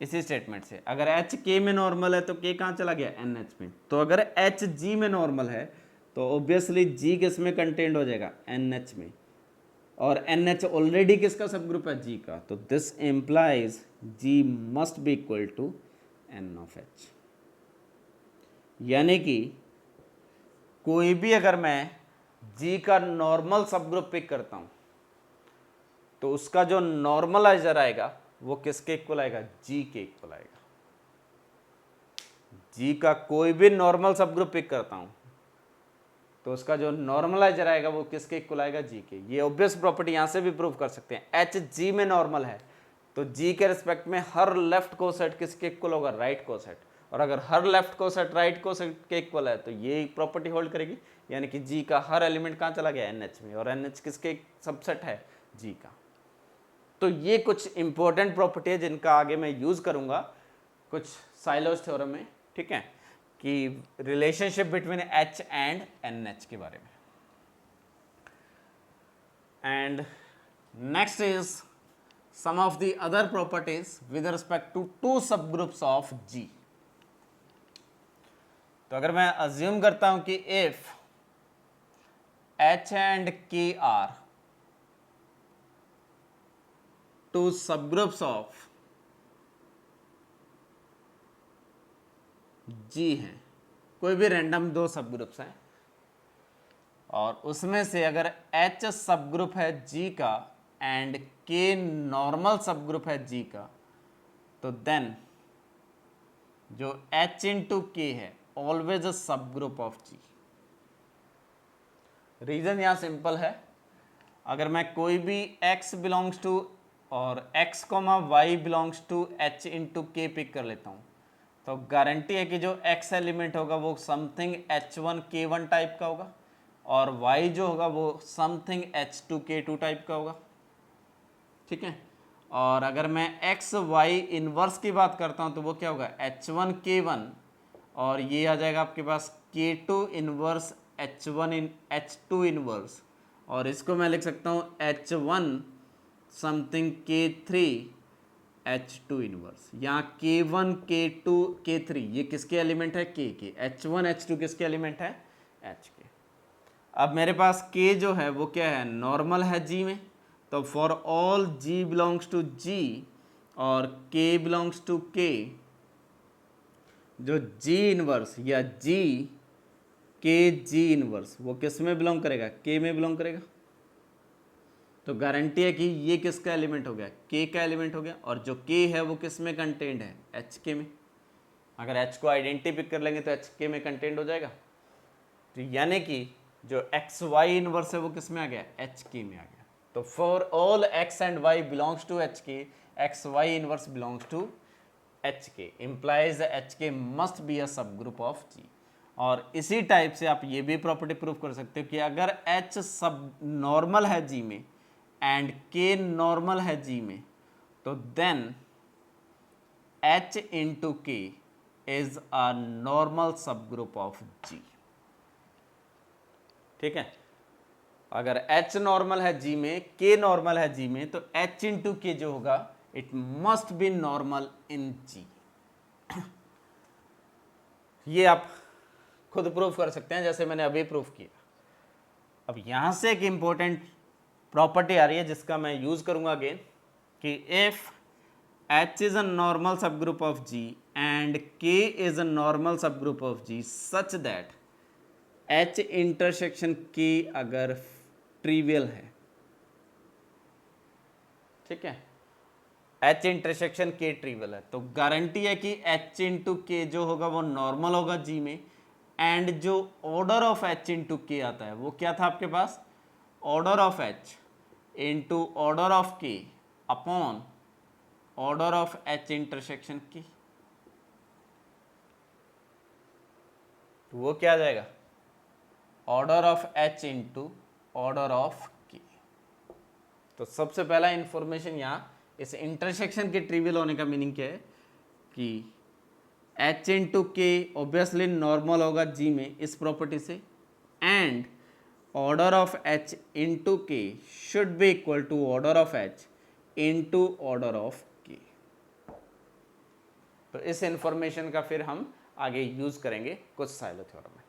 इसी स्टेटमेंट से अगर H K में नॉर्मल है तो K कहाँ चला गया? NH में। तो अगर H G में नॉर्मल है तो ऑब्वियसली G किस में कंटेंट हो जाएगा? NH में। और NH ऑलरेडी किसका सब ग्रुप है? G का। तो this implies G must be equal to N of H। यानी कि कोई भी अगर मैं G का नॉर्मल सब ग्रुप पिक करता हूं तो उसका जो नॉर्मलाइजर आएगा वो किसके इक्वल आएगा? G के इक्वल आएगा। G का कोई भी नॉर्मल सब ग्रुप पिक करता हूं तो उसका जो नॉर्मलाइजर आएगा वो किसके इक्वल आएगा? G के। ये ऑब्वियस प्रॉपर्टी यहां से भी प्रूव कर सकते हैं। H G में नॉर्मल है तो G के रिस्पेक्ट में हर लेफ्ट कोसेट किसके इक्वल होगा? Right coset. और अगर her left coset right coset के इक्वल है तो ये प्रॉपर्टी होल्ड करेगी, यानी कि G का हर एलिमेंट कहाँ चला गया? NH में। और NH किसके सबसेट है? G का। तो ये कुछ इंपॉर्टेंट प्रॉपर्टी है जिनका आगे मैं यूज करूंगा कुछ साइलोज थ्योरम में, ठीक है, कि relationship between H and NH के बारे में। And next is some of the other properties with respect to two subgroups of G। तो अगर मैं अज्यूम करता हूं कि if H and K are two subgroups of G हैं, कोई भी रैंडम दो सबग्रुप्स हैं, और उसमें से अगर H सबग्रुप है G का एंड K नॉर्मल सबग्रुप है G का, तो देन जो H इंटू K है always a subgroup of G। Reason यहां सिंपल है, अगर मैं कोई भी x बिलोंग्स टू और x comma y belongs to h into k pick कर लेता हूँ तो गारंटी है कि जो x एलिमेंट होगा वो समथिंग h1 k1 टाइप का होगा, और y जो होगा वो समथिंग h2 k2 टाइप का होगा, ठीक है। और अगर मैं x y इनवर्स की बात करता हूँ तो वो क्या होगा? h1 k1, और ये आ जाएगा आपके पास k2 इनवर्स h1 इन h2 इनवर्स, और इसको मैं लिख सकता हूँ h1 something k3 h2 inverse. यहाँ k1 k2 k3 ये किसके एलिमेंट है? k के। h1 h2 किसके एलिमेंट है? h के। अब मेरे पास k जो है वो क्या है? नॉर्मल है G में, तो for all G belongs to G और K बिलोंग्स टू K, जो G इनवर्स या G K G इनवर्स वो किस में बिलोंग करेगा? K में बिलोंग करेगा। तो गारंटी है कि ये किसका एलिमेंट हो गया, के का एलिमेंट हो गया, और जो के है वो किस में कंटेंट है, एच के में। अगर एच को आइडेंटिटी पिक कर लेंगे तो एच के में कंटेंट हो जाएगा। तो यानी कि जो एक्स वाई इनवर्स है वो किस में आ गया, एच के में आ गया। तो for all x and y belongs to H K, x y inverse belongs to H K, implies H K must be a subgroup of जी। और इसी टाइप से आप ये भी प्रॉपर्टी प्रूव कर सकते हो कि अगर एच सब नॉर्मल है जी में एंड के नॉर्मल है जी में, तो देन एच इंटू के is a normal subgroup of जी। ठीक है, अगर H नॉर्मल है G में, K नॉर्मल है G में, तो H इंटू के जो होगा it must be normal in G। ये आप खुद प्रूव कर सकते हैं जैसे मैंने अभी प्रूव किया। अब यहां से एक इंपॉर्टेंट प्रॉपर्टी आ रही है जिसका मैं यूज करूंगा अगेन, कि if H is a normal subgroup of G and K is a normal subgroup of G such that H intersection K अगर ट्रिवियल है, ठीक है, H इंटरसेक्शन K ट्रिवियल है, तो गारंटी है कि H इंटू के जो होगा वो नॉर्मल होगा G में, एंड जो ऑर्डर ऑफ H इंटू के आता है वो क्या था आपके पास, order of H into order of K upon order of H intersection K। तो वो क्या आ जाएगा, order of H into order of K। तो सबसे पहला इंफॉर्मेशन यहाँ इस इंटरसेक्शन के ट्रिवियल होने का मीनिंग क्या है कि H into K obviously normal होगा G में इस प्रॉपर्टी से, and order of H into K should be equal to order of H into order of K। तो इस इंफॉर्मेशन का फिर हम आगे यूज करेंगे कुछ साइलो थ्योरम में।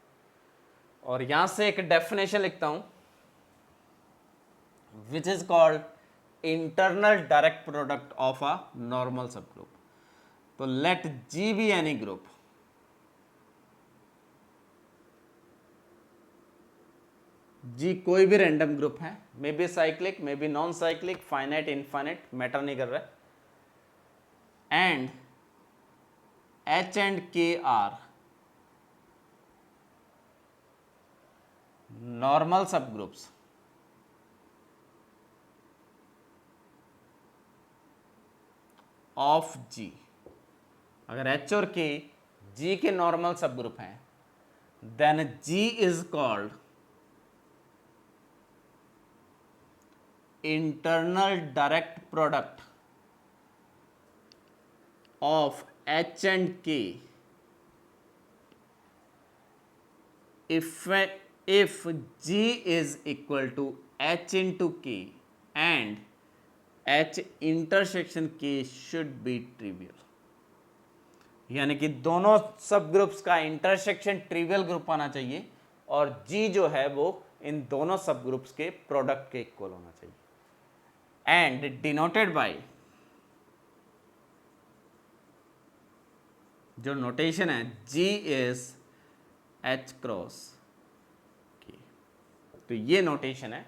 और यहां से एक डेफिनेशन लिखता हूं which is called internal direct product of a normal subgroup। तो let G be any group G कोई भी रैंडम ग्रुप है, may be cyclic may be non cyclic, finite infinite, matter नहीं कर रहा है, and H and K are normal subgroups of G। अगर H और K G के नॉर्मल सब ग्रुप हैं, then G is called internal direct product of H and K if G is equal to H into K and H intersection K should be trivial. यानी कि दोनों सब ग्रुप्स का इंटरसेक्शन ट्रिवियल ग्रुप आना चाहिए और G जो है वो इन दोनों सब ग्रुप्स के प्रोडक्ट के इक्वल होना चाहिए, एंड डिनोटेड बाय जो नोटेशन है G is H cross K। तो ये नोटेशन है।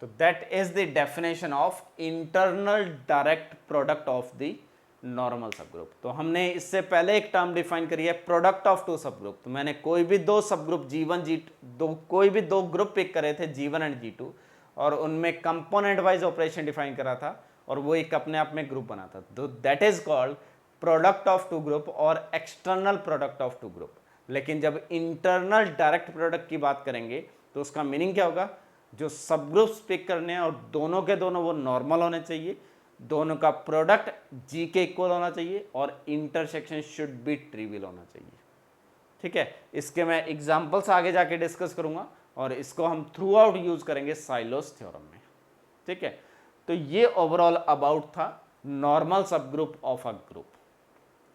तो that is the definition of internal direct product of the normal सब ग्रुप। तो हमने इससे पहले एक टर्म डिफाइन करी है प्रोडक्ट ऑफ टू सब ग्रुप। तो मैंने कोई भी दो सब ग्रुप G1 G2 कोई भी दो ग्रुप पिक करे थे G1 एंड G2 और उनमें कंपोनेंट वाइज ऑपरेशन डिफाइन करा था और वो एक अपने आप में ग्रुप बना था। तो that is called product of two group और external product of two group. लेकिन जब इंटरनल डायरेक्ट प्रोडक्ट की बात करेंगे तो उसका मीनिंग क्या होगा, जो सब ग्रुप्स पिक करने हैं और दोनों के दोनों वो नॉर्मल होने चाहिए, दोनों का प्रोडक्ट G के इक्वल होना चाहिए और इंटरसेक्शन शुड बी ट्रिवियल होना चाहिए। ठीक है, इसके मैं एग्जांपल्स आगे जाके डिस्कस करूंगा और इसको हम थ्रू आउट यूज करेंगे साइलोस थ्योरम में। ठीक है, तो ये ओवरऑल अबाउट था normal subgroup of a group.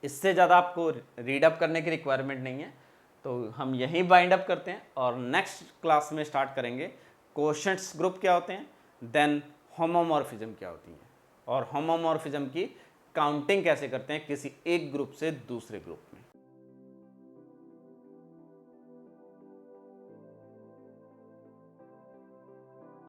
इससे ज़्यादा आपको रीड अप करने की रिक्वायरमेंट नहीं है, तो हम यहीं बाइंड अप करते हैं और नेक्स्ट क्लास में स्टार्ट करेंगे कोशेंट्स ग्रुप क्या होते हैं, देन होमोमॉर्फिज्म क्या होती है और होमोमॉर्फिज्म की काउंटिंग कैसे करते हैं किसी एक ग्रुप से दूसरे ग्रुप में।